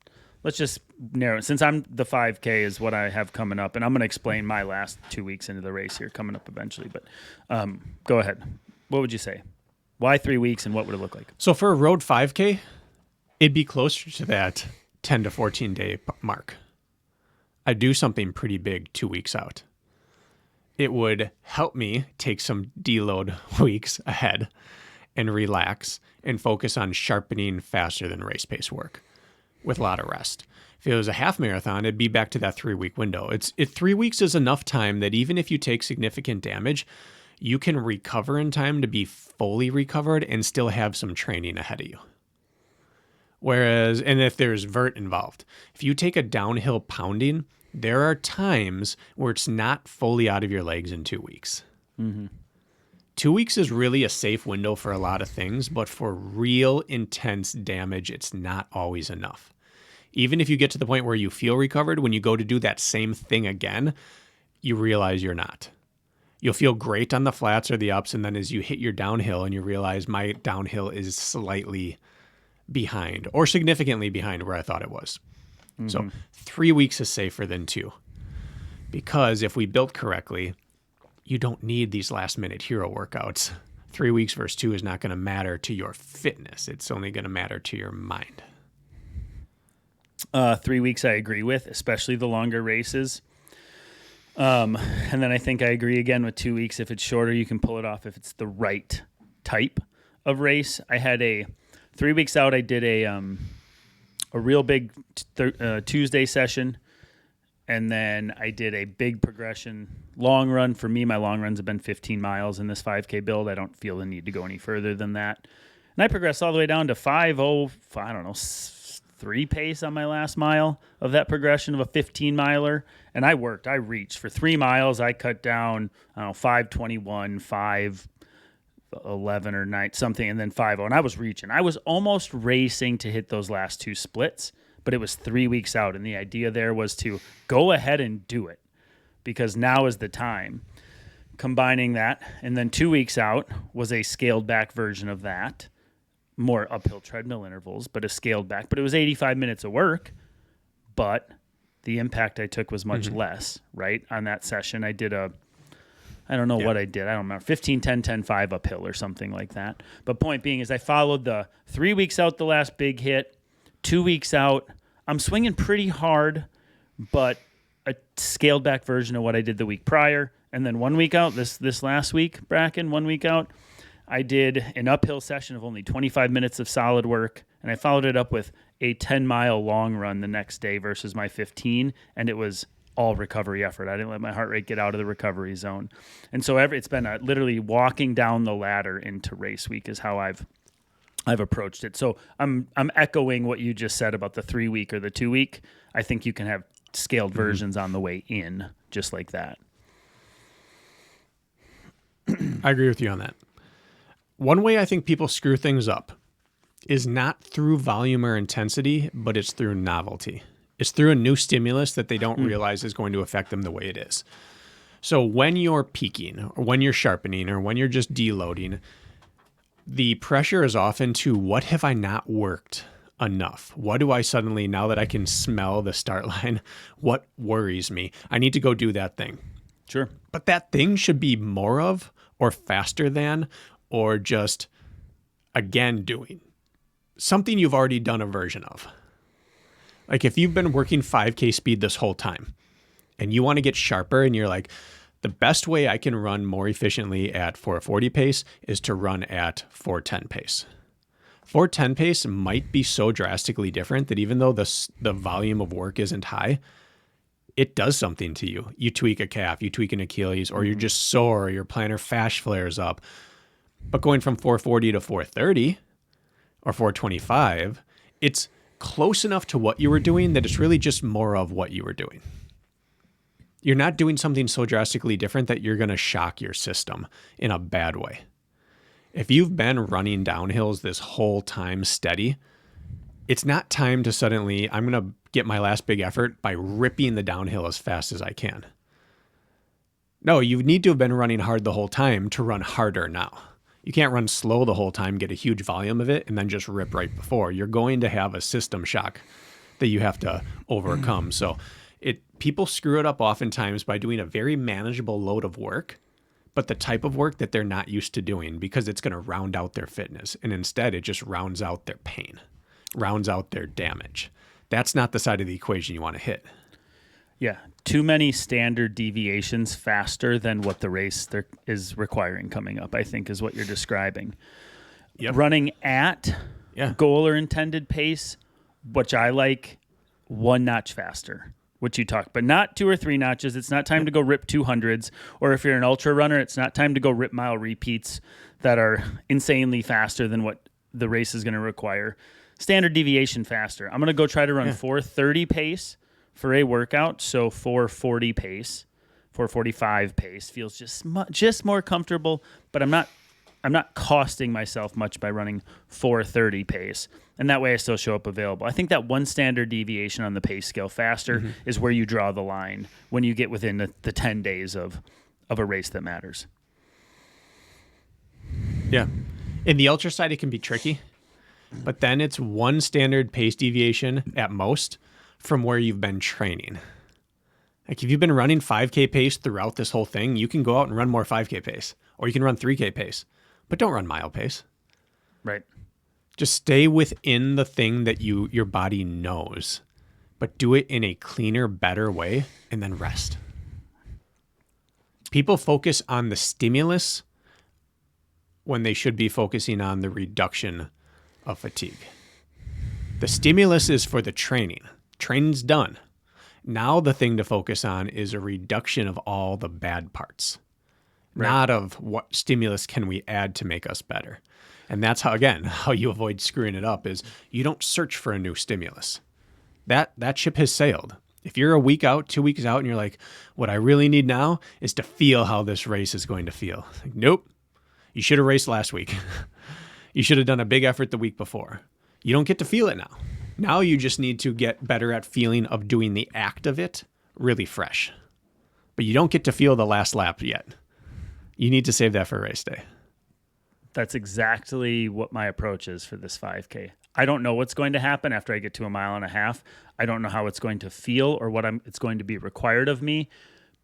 narrow it. Since the 5K is what I have coming up, and I'm going to explain my last 2 weeks into the race here coming up eventually. But go ahead. What would you say? Why 3 weeks, and what would it look like? So for a road 5K, it'd be closer to that 10 to 14 day mark. I'd do something pretty big 2 weeks out. It would help me take some deload weeks ahead and relax and focus on sharpening faster than race pace work with a lot of rest. If it was a half marathon, it'd be back to that 3 week window. 3 weeks is enough time that even if you take significant damage, you can recover in time to be fully recovered and still have some training ahead of you. Whereas, and if there's vert involved, if you take a downhill pounding, there are times where it's not fully out of your legs in 2 weeks. Mm-hmm. 2 weeks is really a safe window for a lot of things, but for real intense damage, it's not always enough. Even if you get to the point where you feel recovered, when you go to do that same thing again, you realize you're not. You'll feel great on the flats or the ups, and then as you hit your downhill and you realize my downhill is slightly behind or significantly behind where I thought it was. Mm-hmm. So 3 weeks is safer than 2, because if we built correctly, you don't need these last minute hero workouts. 3 weeks versus 2 is not going to matter to your fitness. It's only going to matter to your mind. 3 weeks I agree with, especially the longer races. And then I think I agree again with 2 weeks. If it's shorter, you can pull it off if it's the right type of race. I had 3 weeks out, I did a real big Tuesday session, and then I did a big progression long run. For me, my long runs have been 15 miles in this 5K build. I don't feel the need to go any further than that. And I progressed all the way down to 5:03 pace on my last mile of that progression of a 15 miler. And I reached for 3 miles. I cut down, 5:21, 5:11 or 9, something, and then 5:0. And I was reaching. I was almost racing to hit those last 2 splits, but it was 3 weeks out. And the idea there was to go ahead and do it, because now is the time. Combining that, and then 2 weeks out was a scaled back version of that. More uphill treadmill intervals, but a scaled back. But it was 85 minutes of work, but the impact I took was much less, right? On that session, I did I don't know what I did. I don't remember. 15, 10, 10, 5 uphill or something like that. But point being is I followed the 3 weeks out, the last big hit. 2 weeks out, I'm swinging pretty hard, but a scaled back version of what I did the week prior. And then 1 week out, this last week, Brakken, 1 week out, I did an uphill session of only 25 minutes of solid work, and I followed it up with a 10-mile long run the next day versus my 15, and it was all recovery effort. I didn't let my heart rate get out of the recovery zone. And so it's been literally walking down the ladder into race week is how I've approached it. So I'm echoing what you just said about the 3 week or the 2 week. I think you can have scaled versions on the way in, just like that. I agree with you on that. One way I think people screw things up is not through volume or intensity, but it's through novelty. It's through a new stimulus that they don't realize is going to affect them the way it is. So when you're peaking, or when you're sharpening, or when you're just deloading, the pressure is often to, what have I not worked enough? What do I suddenly, now that I can smell the start line, what worries me? I need to go do that thing. Sure. But that thing should be more of, or faster than, or just, again, doing something you've already done a version of. Like if you've been working 5K speed this whole time and you want to get sharper and you're like, the best way I can run more efficiently at 4:40 pace is to run at 4:10 pace. 4:10 pace might be so drastically different that even though the volume of work isn't high, it does something to you. You tweak a calf, you tweak an Achilles, or you're just sore, or your plantar fascia flares up. But going from 440 to 430 or 425, it's close enough to what you were doing that it's really just more of what you were doing. You're not doing something so drastically different that you're going to shock your system in a bad way. If you've been running downhills this whole time steady, it's not time to suddenly, I'm going to get my last big effort by ripping the downhill as fast as I can. No, you need to have been running hard the whole time to run harder now. You can't run slow the whole time, get a huge volume of it, and then just rip right before. You're going to have a system shock that you have to overcome. So people screw it up oftentimes by doing a very manageable load of work, but the type of work that they're not used to doing, because it's going to round out their fitness. And instead, it just rounds out their pain, rounds out their damage. That's not the side of the equation you want to hit. Yeah, too many standard deviations faster than what the race there is requiring coming up, I think, is what you're describing. Yep. Running at goal or intended pace, which I like, 1 notch faster, which you talked, but not 2 or 3 notches. It's not time to go rip 200s, or if you're an ultra runner, it's not time to go rip mile repeats that are insanely faster than what the race is going to require. Standard deviation faster. I'm going to go try to run 430 pace for a workout, so 440 pace, 445 pace feels just more comfortable, but I'm not costing myself much by running 430 pace, and that way I still show up available. I think that 1 standard deviation on the pace scale faster is where you draw the line when you get within the 10 days of a race that matters. Yeah. In the ultra side, it can be tricky, but then it's 1 standard pace deviation at most from where you've been training. Like if you've been running 5K pace throughout this whole thing, you can go out and run more 5K pace, or you can run 3K pace, but don't run mile pace. Right. Just stay within the thing that your body knows, but do it in a cleaner, better way, and then rest. People focus on the stimulus when they should be focusing on the reduction of fatigue. The stimulus is for the training. Training's done. Now the thing to focus on is a reduction of all the bad parts, not of what stimulus can we add to make us better. And that's how you avoid screwing it up is you don't search for a new stimulus. That ship has sailed. If you're a week out, 2 weeks out, and you're like, what I really need now is to feel how this race is going to feel. Like, nope. You should have raced last week. You should have done a big effort the week before. You don't get to feel it now. Now you just need to get better at feeling of doing the act of it really fresh. But you don't get to feel the last lap yet. You need to save that for race day. That's exactly what my approach is for this 5K. I don't know what's going to happen after I get to 1.5 miles. I don't know how it's going to feel or what it's going to be required of me,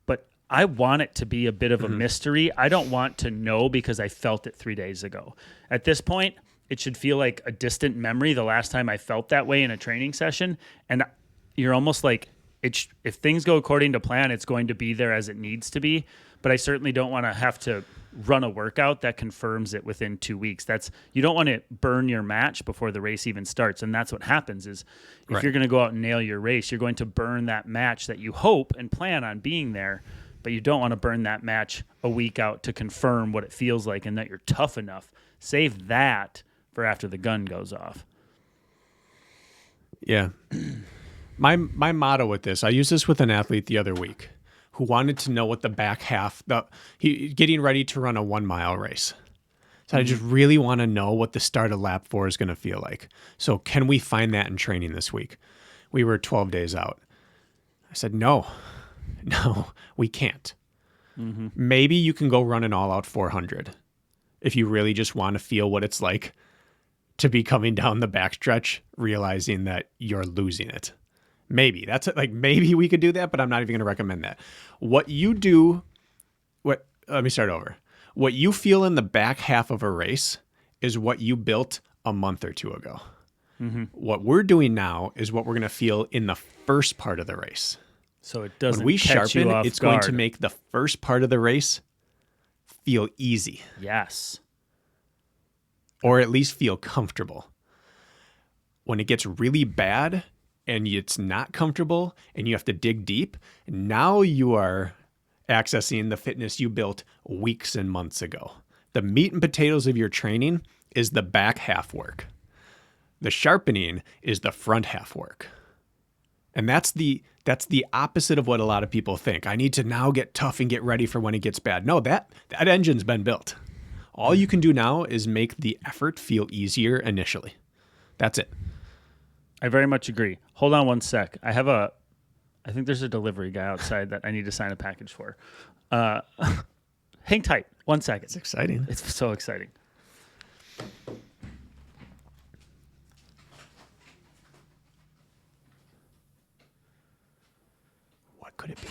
but I want it to be a bit of a mystery. I don't want to know because I felt it 3 days ago. At this point, it should feel like a distant memory the last time I felt that way in a training session. And you're almost like, if things go according to plan, it's going to be there as it needs to be. But I certainly don't want to have to run a workout that confirms it within 2 weeks. You don't want to burn your match before the race even starts. And that's what happens is if you're going to go out and nail your race, you're going to burn that match that you hope and plan on being there. But you don't want to burn that match a week out to confirm what it feels like and that you're tough enough. Save that for after the gun goes off. Yeah. My motto with this, I used this with an athlete the other week who wanted to know what the back half, getting ready to run a 1 mile race. So I just really want to know what the start of lap 4 is going to feel like. So can we find that in training this week? We were 12 days out. I said, no, we can't. Maybe you can go run an all out 400 if you really just want to feel what it's like to be coming down the backstretch, realizing that you're losing it. Maybe maybe we could do that, but I'm not even going to recommend that. Let me start over. What you feel in the back half of a race is what you built a month or 2 ago. What we're doing now is what we're going to feel in the first part of the race. So it doesn't when we catch you sharpen, off it's guard. going to make the first part of the race feel easy. Yes. Or at least feel comfortable. When it gets really bad, and it's not comfortable and you have to dig deep, now you are accessing the fitness you built weeks and months ago. The meat and potatoes of your training is the back half work. The sharpening is the front half work. And that's the opposite of what a lot of people think. I need to now get tough and get ready for when it gets bad. No, that engine's been built. All you can do now is make the effort feel easier initially. That's it. I very much agree. Hold on one sec. I think there's a delivery guy outside that I need to sign a package for. Hang tight. 1 second. It's exciting. It's so exciting. What could it be?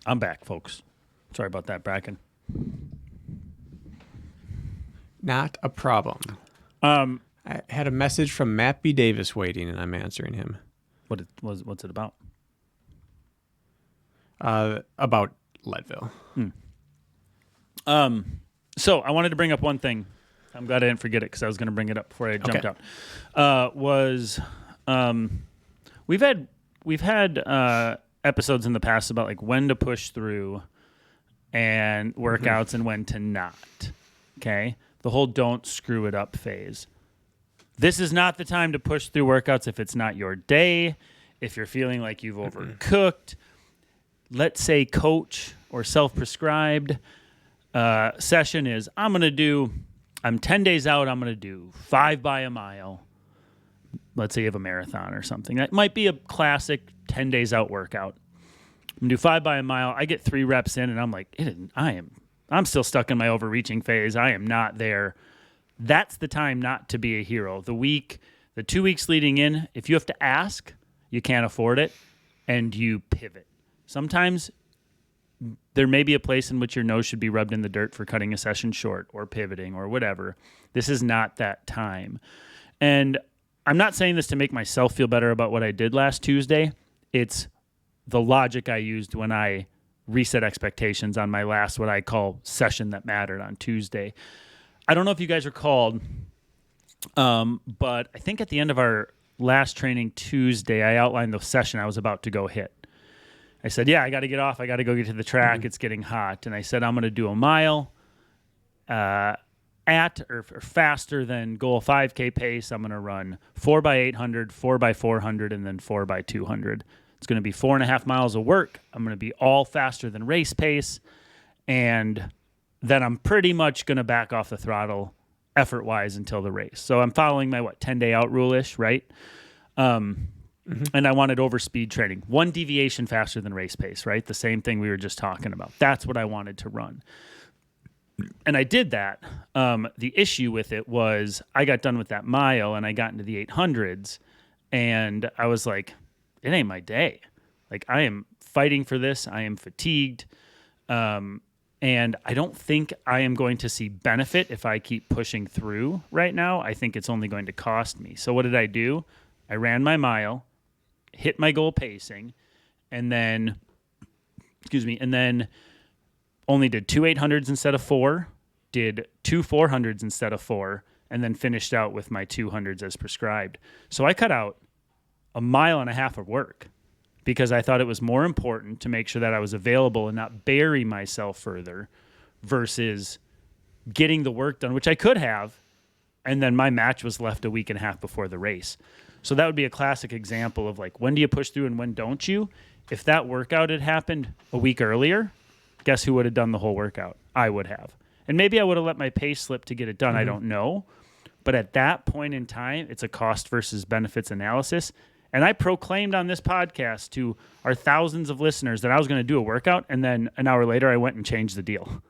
I'm back, folks. Sorry about that, Brakken. Not a problem. I had a message from Matt B. Davis waiting, and I'm answering him. What's it about? About Leadville. So I wanted to bring up one thing. I'm glad I didn't forget it because I was going to bring it up before I jumped out. We've had episodes in the past about like when to push through and workouts and when to not. Okay, the whole don't screw it up phase. This is not the time to push through workouts if it's not your day. If you're feeling like you've overcooked, let's say coach or self-prescribed session is I'm 10 days out, I'm going to do 5 by a mile. Let's say you have a marathon or something. That might be a classic 10 days out workout. I'm going to do 5 by a mile. I get 3 reps in and I'm like, I'm still stuck in my overreaching phase. I am not there. That's the time not to be a hero. The 2 weeks leading in, if you have to ask, you can't afford it, and you pivot. Sometimes there may be a place in which your nose should be rubbed in the dirt for cutting a session short or pivoting or whatever. This is not that time. And I'm not saying this to make myself feel better about what I did last Tuesday. It's the logic I used when I reset expectations on my last, what I call session that mattered on Tuesday. I don't know if you guys recalled, but I think at the end of our last training Tuesday, I outlined the session I was about to go hit. I said, I got to get off. I got to go get to the track. It's getting hot. And I said, I'm going to do a mile at or faster than goal 5K pace. I'm going to run 4 by 800, 4 by 400, and then 4 by 200. It's going to be 4.5 miles of work. I'm going to be all faster than race pace. And then I'm pretty much going to back off the throttle effort-wise until the race. So I'm following my, 10-day out rule-ish, right? And I wanted overspeed training. 1 deviation faster than race pace, right? The same thing we were just talking about. That's what I wanted to run. And I did that. The issue with it was I got done with that mile and I got into the 800s and I was like, it ain't my day. Like, I am fighting for this. I am fatigued. And I don't think I am going to see benefit if I keep pushing through right now. I think it's only going to cost me. So what did I do? I ran my mile, hit my goal pacing, and then only did 2 800s instead of 4, did 2 400s instead of 4, and then finished out with my 200s as prescribed. So I cut out 1.5 miles of work because I thought it was more important to make sure that I was available and not bury myself further versus getting the work done, which I could have, and then my match was left a week and a half before the race. So that would be a classic example of like, when do you push through and when don't you? If that workout had happened a week earlier, guess who would have done the whole workout? I would have. And maybe I would have let my pace slip to get it done. I don't know. But at that point in time, it's a cost versus benefits analysis. And I proclaimed on this podcast to our thousands of listeners that I was going to do a workout, and then an hour later I went and changed the deal.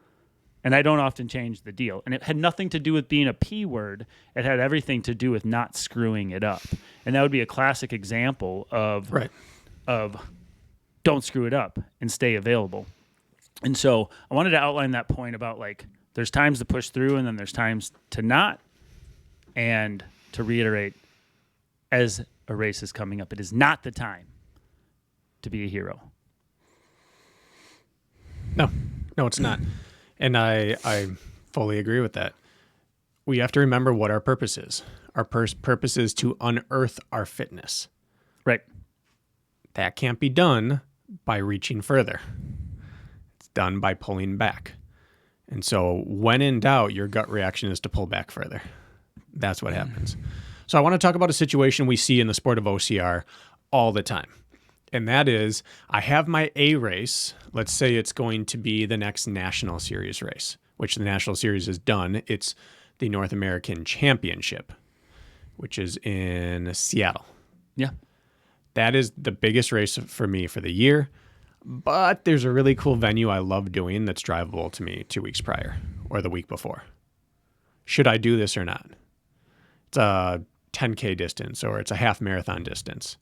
And I don't often change the deal. And it had nothing to do with being a P word. It had everything to do with not screwing it up. And that would be a classic example of don't screw it up and stay available. And so I wanted to outline that point about like there's times to push through and then there's times to not. And to reiterate, as a race is coming up, it is not the time to be a hero. No, it's not. And I fully agree with that. We have to remember what our purpose is. Our purpose is to unearth our fitness. Right. That can't be done by reaching further. It's done by pulling back. And so when in doubt, your gut reaction is to pull back further. That's what happens. So I want to talk about a situation we see in the sport of OCR all the time. And that is, I have my A race. Let's say it's going to be the next National Series race, which the National Series is done. It's the North American Championship, which is in Seattle. Yeah. That is the biggest race for me for the year. But there's a really cool venue I love doing that's drivable to me 2 weeks prior or the week before. Should I do this or not? It's a 10K distance or it's a half marathon distance.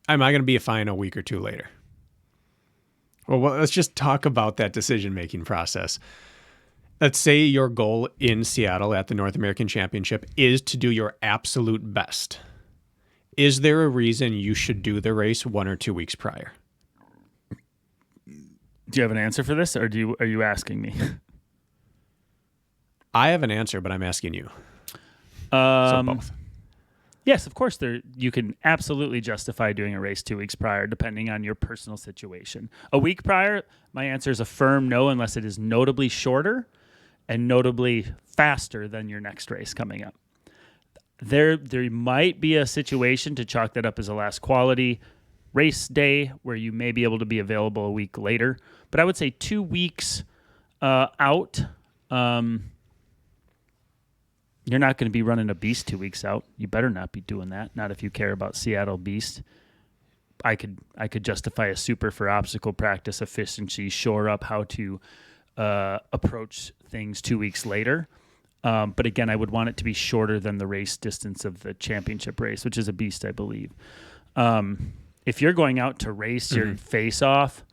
Am I going to be fine a week or two later? Well, let's just talk about that decision-making process. Let's say your goal in Seattle at the North American Championship is to do your absolute best. Is there a reason you should do the race 1 or 2 weeks prior? Do you have an answer for this, or are you asking me? I have an answer, but I'm asking you. So both. Yes, of course. You can absolutely justify doing a race 2 weeks prior, depending on your personal situation. A week prior, my answer is a firm no, unless it is notably shorter and notably faster than your next race coming up. There might be a situation to chalk that up as a last quality race day where you may be able to be available a week later. But I would say 2 weeks out. You're not going to be running a beast 2 weeks out. You better not be doing that. Not if you care about Seattle Beast. I could justify a super for obstacle practice efficiency, shore up how to approach things 2 weeks later. But again, I would want it to be shorter than the race distance of the championship race, which is a beast, I believe. If you're going out to race your face off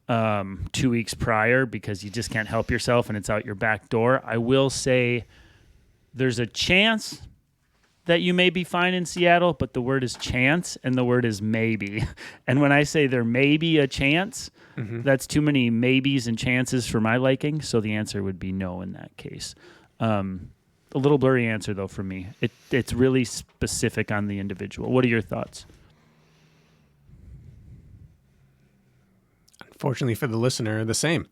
2 weeks prior because you just can't help yourself and it's out your back door, I will say there's a chance that you may be fine in Seattle, but the word is chance and the word is maybe. And when I say there may be a chance, that's too many maybes and chances for my liking. So the answer would be no in that case. A little blurry answer, though, for me. It's really specific on the individual. What are your thoughts? Unfortunately for the listener, the same.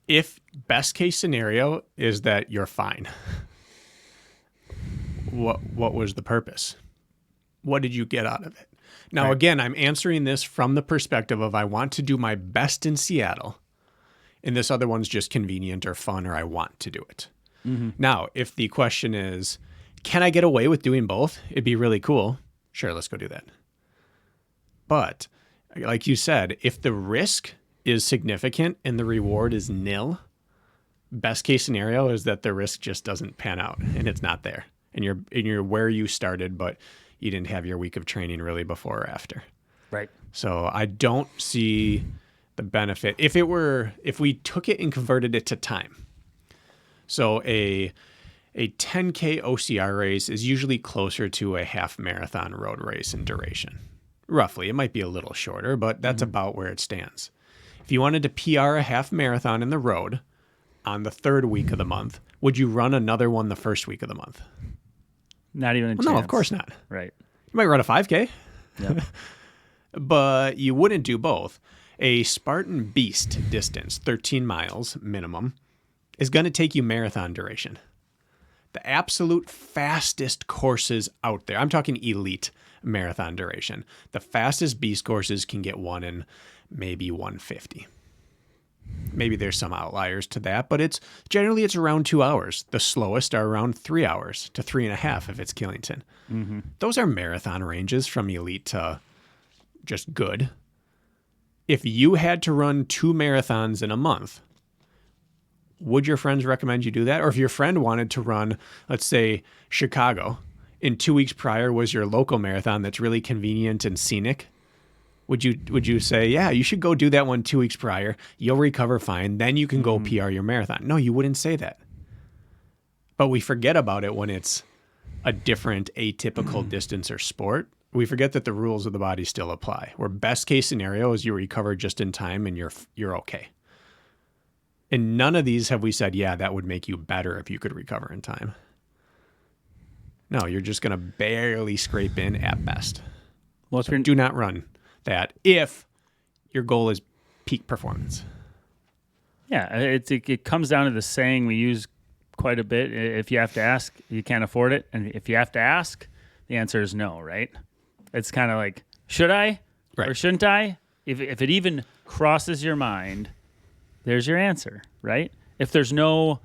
If best case scenario is that you're fine, what was the purpose? What did you get out of it? Now, right. Again, I'm answering this from the perspective of I want to do my best in Seattle, and this other one's just convenient or fun, or I want to do it. Now, if the question is, can I get away with doing both? It'd be really cool. Sure, let's go do that. But like you said, if the risk is significant and the reward is nil, best case scenario is that the risk just doesn't pan out and it's not there. And you're where you started, but you didn't have your week of training really before or after. Right. So I don't see the benefit. If we took it and converted it to time. So a 10K OCR race is usually closer to a half marathon road race in duration. Roughly. It might be a little shorter, but that's about where it stands. If you wanted to PR a half marathon in the road on the third week of the month, would you run another one the first week of the month? Not even a chance. No, of course not. Right. You might run a 5K, Yep. but you wouldn't do both. A Spartan Beast distance, 13 miles minimum, is going to take you marathon duration. The absolute fastest courses out there, I'm talking elite marathon duration, the fastest Beast courses can get one in maybe 150. Maybe there's some outliers to that, but it's generally around 2 hours. The slowest are around 3 hours to 3.5 if it's Killington. Mm-hmm. Those are marathon ranges from elite to just good. If you had to run 2 marathons in a month, would your friends recommend you do that? Or if your friend wanted to run, let's say, Chicago, and 2 weeks prior was your local marathon that's really convenient and scenic, would you say, yeah, you should go do that one 2 weeks prior. You'll recover fine. Then you can go PR your marathon. No, you wouldn't say that. But we forget about it when it's a different atypical distance or sport. We forget that the rules of the body still apply. Where best case scenario is you recover just in time and you're okay. In none of these have we said, yeah, that would make you better if you could recover in time. No, you're just going to barely scrape in at best. Well, so do not run that if your goal is peak performance. Yeah, it comes down to the saying we use quite a bit. If you have to ask, you can't afford it. And if you have to ask, the answer is no, right? It's kind of like, should I or shouldn't I? If it even crosses your mind, there's your answer, right? If there's no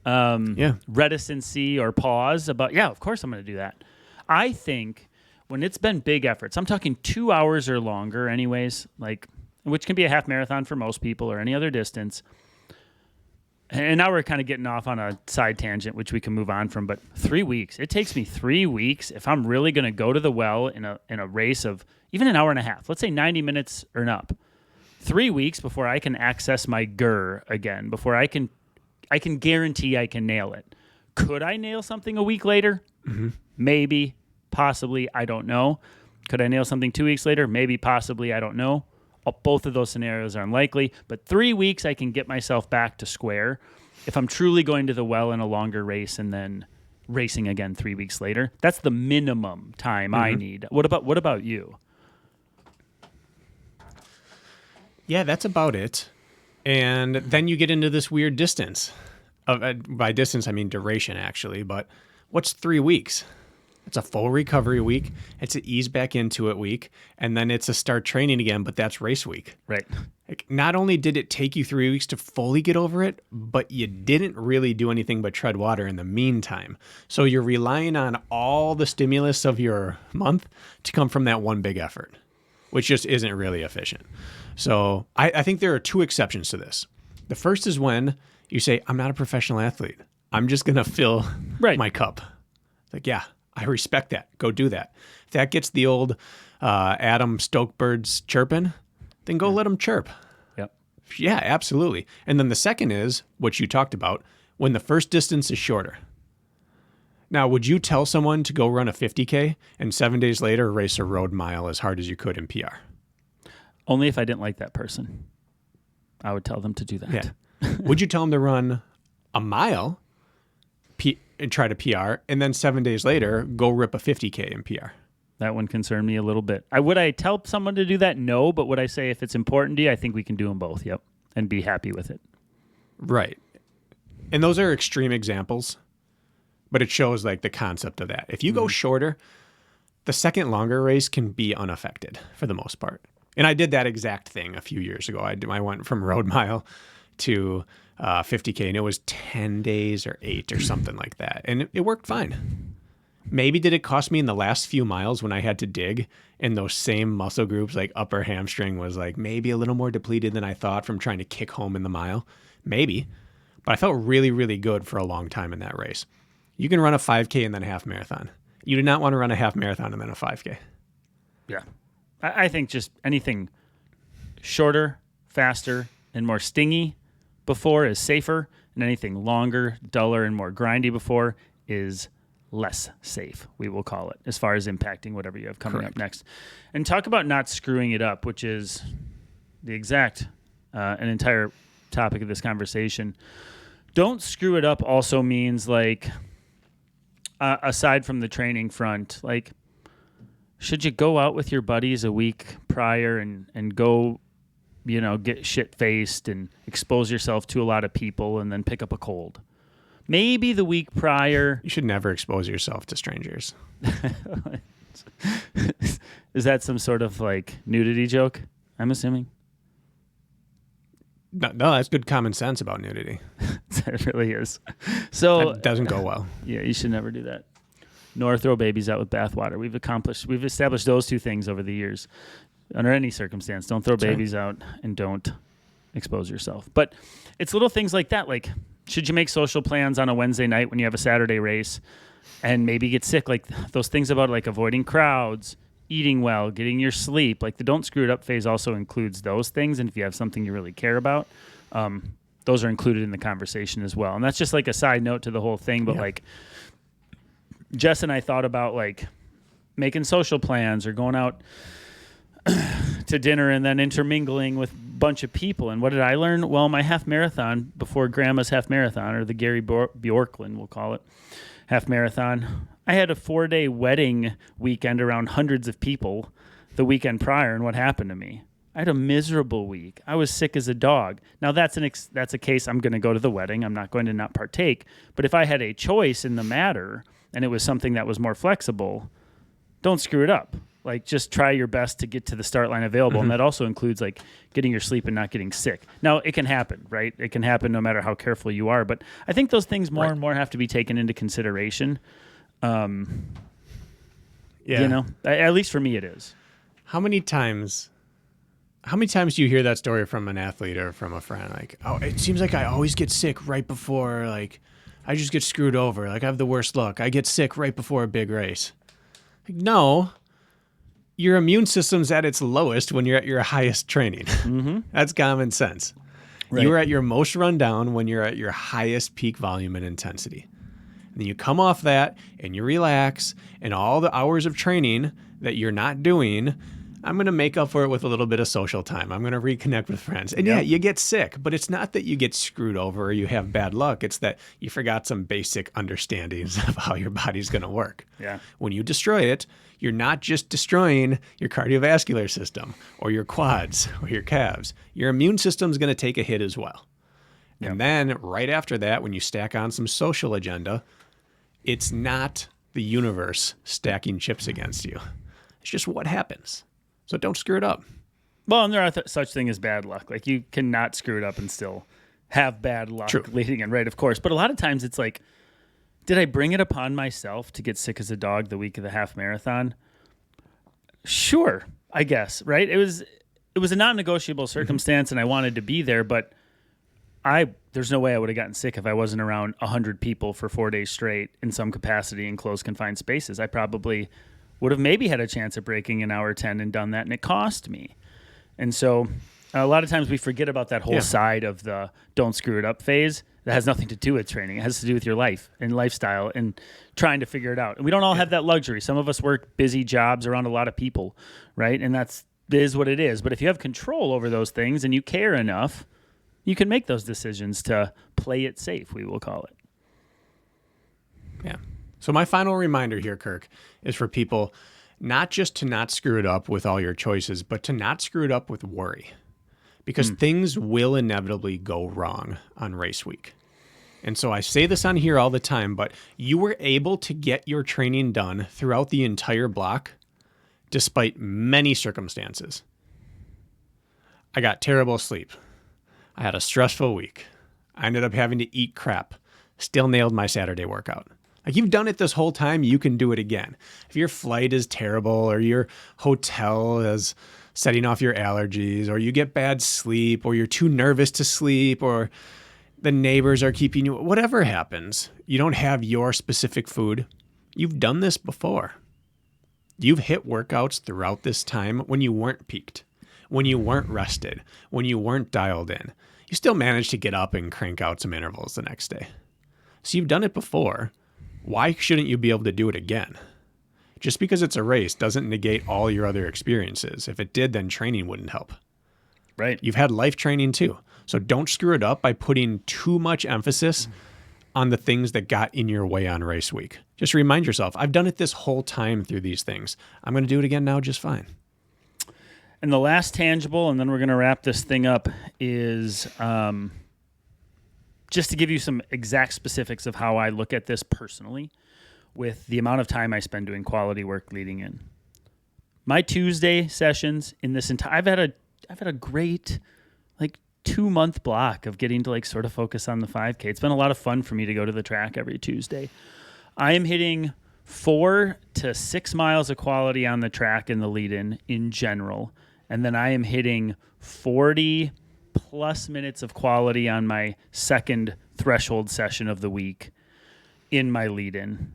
reticency or pause about, yeah, of course I'm going to do that. I think when it's been big efforts, I'm talking 2 hours or longer anyways, like, which can be a half marathon for most people or any other distance. And now we're kind of getting off on a side tangent, which we can move on from, but 3 weeks. It takes me 3 weeks if I'm really going to go to the well in a race of even an hour and a half, let's say 90 minutes or up. 3 weeks before I can access my GER again, before I can guarantee I can nail it. Could I nail something a week later? Mm-hmm. Maybe, possibly, I don't know. Could I nail something 2 weeks later? Maybe, possibly, I don't know. Both of those scenarios are unlikely, but 3 weeks I can get myself back to square if I'm truly going to the well in a longer race and then racing again 3 weeks later. That's the minimum time I need. What about you? Yeah, that's about it. And then you get into this weird distance. By distance, I mean duration, actually. But what's 3 weeks? It's a full recovery week. It's an ease back into it week. And then it's a start training again, but that's race week. Right. Like, not only did it take you 3 weeks to fully get over it, but you didn't really do anything but tread water in the meantime. So you're relying on all the stimulus of your month to come from that one big effort, which just isn't really efficient. So I think there are 2 exceptions to this. The first is when you say, I'm not a professional athlete. I'm just going to fill my cup. Like, yeah, I respect that. Go do that. If that gets the old Adam Stokebirds chirping, then go let them chirp. Yep. Yeah, absolutely. And then the second is, what you talked about, when the first distance is shorter. Now, would you tell someone to go run a 50K and 7 days later race a road mile as hard as you could in PR? Only if I didn't like that person. I would tell them to do that. Yeah. Would you tell them to run a mile and try to PR, and then 7 days later go rip a 50K in PR? That one concerned me a little bit. Would I tell someone to do that? No, but would I say if it's important to you, I think we can do them both, yep, and be happy with it. Right. And those are extreme examples, but it shows like the concept of that. If you go shorter, the second longer race can be unaffected for the most part. And I did that exact thing a few years ago. I went from road mile to 50K, and it was 10 days or 8 or something like that. And it worked fine. Maybe did it cost me in the last few miles when I had to dig and those same muscle groups, like upper hamstring was like maybe a little more depleted than I thought from trying to kick home in the mile. Maybe. But I felt really, really good for a long time in that race. You can run a 5K and then a half marathon. You do not want to run a half marathon and then a 5K. Yeah. I think just anything shorter, faster, and more stingy before is safer, and anything longer, duller, and more grindy before is less safe, we will call it, as far as impacting whatever you have coming up next. And talk about not screwing it up, which is the exact, an entire topic of this conversation. Don't screw it up also means, like, aside from the training front, like, should you go out with your buddies a week prior and go, get shit-faced and expose yourself to a lot of people and then pick up a cold? Maybe the week prior. You should never expose yourself to strangers. Is that some sort of, like, nudity joke, I'm assuming? No, that's good common sense about nudity. It really is. So That doesn't go well. Yeah, you should never do that. Nor throw babies out with bathwater. We've established those two things over the years. Under any circumstance, don't throw babies out and don't expose yourself. But it's little things like that. Like, should you make social plans on a Wednesday night when you have a Saturday race and maybe get sick? Like those things about like avoiding crowds, eating well, getting your sleep. Like the don't screw it up phase also includes those things. And if you have something you really care about, those are included in the conversation as well. And that's just like a side note to the whole thing. But like Jess and I thought about like making social plans or going out to dinner and then intermingling with a bunch of people. And what did I learn? Well, my half marathon before Grandma's half marathon, or the Gary Bjorklund, we'll call it, half marathon, I had a 4-day wedding weekend around hundreds of people the weekend prior. And what happened to me? I had a miserable week. I was sick as a dog. Now that's a case I'm going to go to the wedding. I'm not going to not partake. But if I had a choice in the matter and it was something that was more flexible, don't screw it up. Like, just try your best to get to the start line available. Mm-hmm. And that also includes, like, getting your sleep and not getting sick. Now, it can happen, right? It can happen no matter how careful you are. But I think those things more and more have to be taken into consideration. You know, at least for me it is. How many times do you hear that story from an athlete or from a friend? Like, oh, it seems like I always get sick right before, like, I just get screwed over. Like, I have the worst luck. I get sick right before a big race. Like, no. Your immune system's at its lowest when you're at your highest training. Mm-hmm. That's common sense. Right. You're at your most rundown when you're at your highest peak volume and intensity. And then you come off that and you relax, and all the hours of training that you're not doing, I'm going to make up for it with a little bit of social time. I'm going to reconnect with friends. And yeah, you get sick, but it's not that you get screwed over or you have bad luck. It's that you forgot some basic understandings of how your body's going to work. Yeah. When you destroy it, you're not just destroying your cardiovascular system or your quads or your calves. Your immune system's going to take a hit as well. Yep. And then right after that, when you stack on some social agenda, it's not the universe stacking chips against you. It's just what happens. So don't screw it up. Well, and there are such thing as bad luck. Like, you cannot screw it up and still have bad luck leading in, right? Of course. But a lot of times it's like, did I bring it upon myself to get sick as a dog the week of the half marathon? Sure, I guess, right? It was a non-negotiable circumstance, and I wanted to be there, but there's no way I would have gotten sick if I wasn't around 100 people for 4 days straight in some capacity in closed, confined spaces. I probably would have maybe had a chance at breaking an hour 10 and done that, and it cost me. And so a lot of times we forget about that whole side of the don't screw it up phase. That has nothing to do with training. It has to do with your life and lifestyle and trying to figure it out. And we don't all have that luxury. Some of us work busy jobs around a lot of people, right? And that is what it is. But if you have control over those things and you care enough, you can make those decisions to play it safe, we will call it. Yeah. So my final reminder here, Kirk, is for people not just to not screw it up with all your choices, but to not screw it up with worry. Because things will inevitably go wrong on race week. And so I say this on here all the time, but you were able to get your training done throughout the entire block despite many circumstances. I got terrible sleep. I had a stressful week. I ended up having to eat crap. Still nailed my Saturday workout. Like, you've done it this whole time, you can do it again. If your flight is terrible or your hotel is setting off your allergies, or you get bad sleep, or you're too nervous to sleep, or the neighbors are keeping you, whatever happens, you don't have your specific food. You've done this before. You've hit workouts throughout this time when you weren't peaked, when you weren't rested, when you weren't dialed in. You still managed to get up and crank out some intervals the next day. So you've done it before. Why shouldn't you be able to do it again? Just because it's a race doesn't negate all your other experiences. If it did, then training wouldn't help. Right. You've had life training too. So don't screw it up by putting too much emphasis on the things that got in your way on race week. Just remind yourself, I've done it this whole time through these things. I'm going to do it again now just fine. And the last tangible, and then we're going to wrap this thing up, is just to give you some exact specifics of how I look at this personally with the amount of time I spend doing quality work leading in. My Tuesday sessions in this entire, I've had a great 2-month block of getting to like sort of focus on the 5K. It's been a lot of fun for me to go to the track every Tuesday. I am hitting 4 to 6 miles of quality on the track in the lead-in in general. And then I am hitting 40 plus minutes of quality on my second threshold session of the week in my lead-in.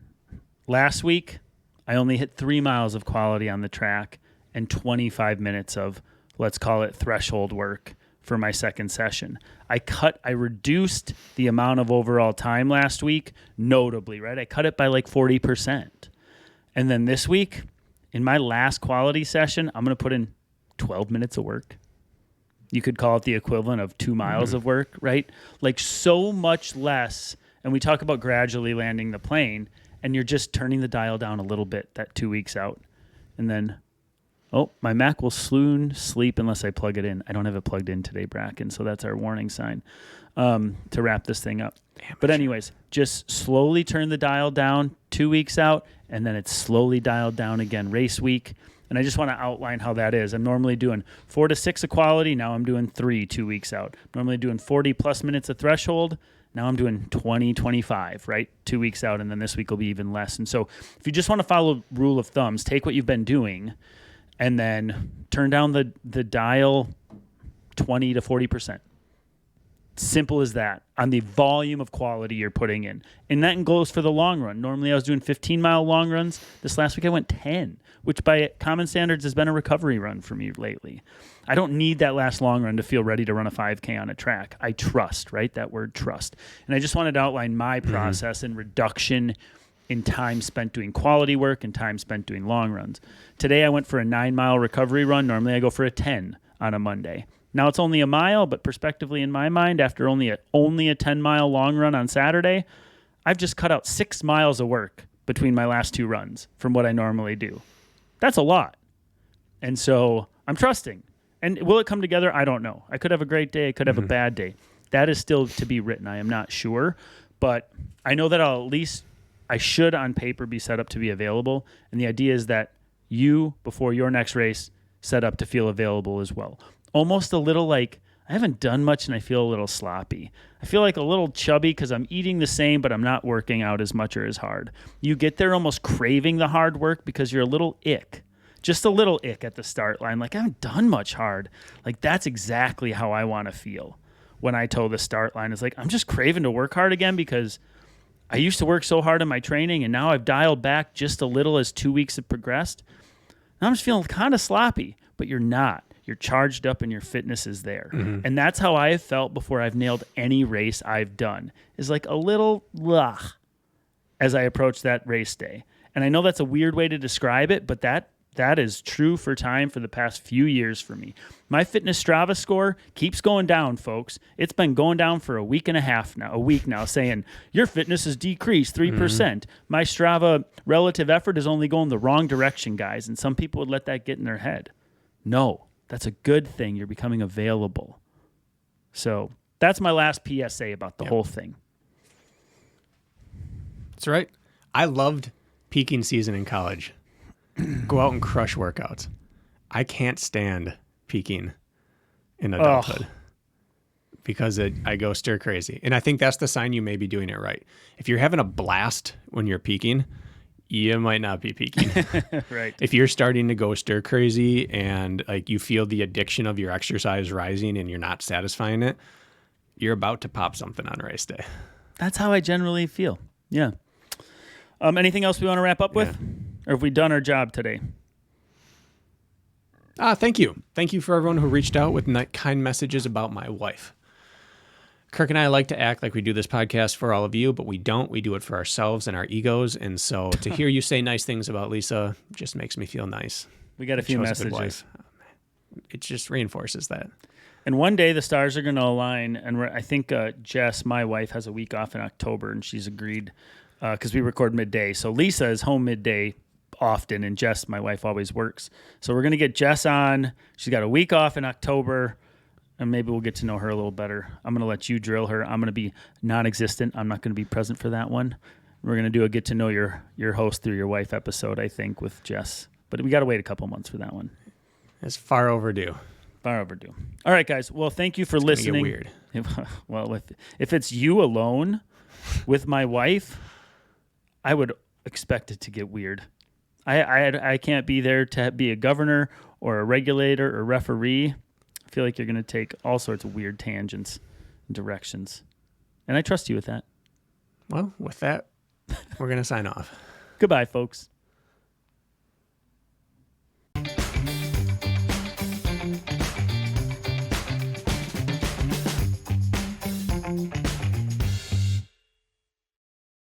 Last week, I only hit 3 miles of quality on the track and 25 minutes of, let's call it, threshold work for my second session. I reduced the amount of overall time last week notably, right? I cut it by like 40%. And then this week, in my last quality session, I'm going to put in 12 minutes of work. You could call it the equivalent of 2 miles of work, right? Like so much less. And we talk about gradually landing the plane, and you're just turning the dial down a little bit that 2 weeks out. And then, my Mac will soon sleep unless I plug it in. I don't have it plugged in today, Brakken, so that's our warning sign to wrap this thing up. But anyways, just slowly turn the dial down 2 weeks out, and then it's slowly dialed down again race week. And I just want to outline how that is. I'm normally doing 4 to 6 of quality. Now I'm doing 3 2 weeks out. Normally doing 40 plus minutes of threshold. Now I'm doing 20, 25, right? 2 weeks out, and then this week will be even less. And so if you just want to follow rule of thumbs, take what you've been doing and then turn down the dial 20 to 40%. Simple as that on the volume of quality you're putting in. And that goes for the long run. Normally I was doing 15-mile long runs. This last week I went 10, which by common standards has been a recovery run for me lately. I don't need that last long run to feel ready to run a 5K on a track. I trust, right? That word trust. And I just wanted to outline my process and reduction in time spent doing quality work and time spent doing long runs. Today I went for a 9-mile recovery run. Normally I go for a 10 on a Monday. Now it's only a mile, but prospectively in my mind, after only a 10-mile long run on Saturday, I've just cut out 6 miles of work between my last 2 runs from what I normally do. That's a lot. And so I'm trusting. And will it come together? I don't know. I could have a great day. I could have a bad day. That is still to be written. I am not sure. But I know that I should on paper be set up to be available. And the idea is that you, before your next race, set up to feel available as well. Almost a little like, I haven't done much and I feel a little sloppy. I feel like a little chubby because I'm eating the same, but I'm not working out as much or as hard. You get there almost craving the hard work because you're a little ick. Just a little ick at the start line. Like, I haven't done much hard. Like, that's exactly how I want to feel when I toe the start line. It's like, I'm just craving to work hard again because I used to work so hard in my training and now I've dialed back just a little as 2 weeks have progressed. Now I'm just feeling kind of sloppy, but you're not. You're charged up and your fitness is there. And that's how I have felt before I've nailed any race I've done, is like a little as I approach that race day. And I know that's a weird way to describe it, but that is true for time for the past few years for me. My fitness Strava score keeps going down, folks. It's been going down for a week now, saying your fitness has decreased 3%. My Strava relative effort is only going the wrong direction, guys. And some people would let that get in their head. No. That's a good thing. You're becoming available. So that's my last PSA about the whole thing. That's right. I loved peaking season in college. Go out and crush workouts. I can't stand peaking in adulthood because I go stir crazy. And I think that's the sign you may be doing it right. If you're having a blast when you're peaking, you might not be peaking. Right. If you're starting to go stir crazy and like you feel the addiction of your exercise rising and you're not satisfying it, you're about to pop something on race day. That's how I generally feel. Yeah. Anything else we want to wrap up with? Or have we done our job today? Thank you. Thank you for everyone who reached out with kind messages about my wife. Kirk and I like to act like we do this podcast for all of you, but we don't. We do it for ourselves and our egos. And so to hear you say nice things about Lisa just makes me feel nice. We got a few messages. It just reinforces that. And one day the stars are going to align. And I think Jess, my wife, has a week off in October, and she's agreed because we record midday. So Lisa is home midday often, and Jess, my wife, always works. So we're going to get Jess on. She's got a week off in October. And maybe we'll get to know her a little better. I'm going to let you drill her. I'm going to be non-existent. I'm not going to be present for that one. We're going to do a get to know your host through your wife episode, I think, with Jess. But we got to wait a couple months for that one. It's far overdue. Far overdue. All right, guys. Well, thank you for listening. Weird. Well, if it's you alone with my wife, I would expect it to get weird. I can't be there to be a governor or a regulator or referee. I feel like you're going to take all sorts of weird tangents and directions. And I trust you with that. Well, with that, we're going to sign off. Goodbye, folks.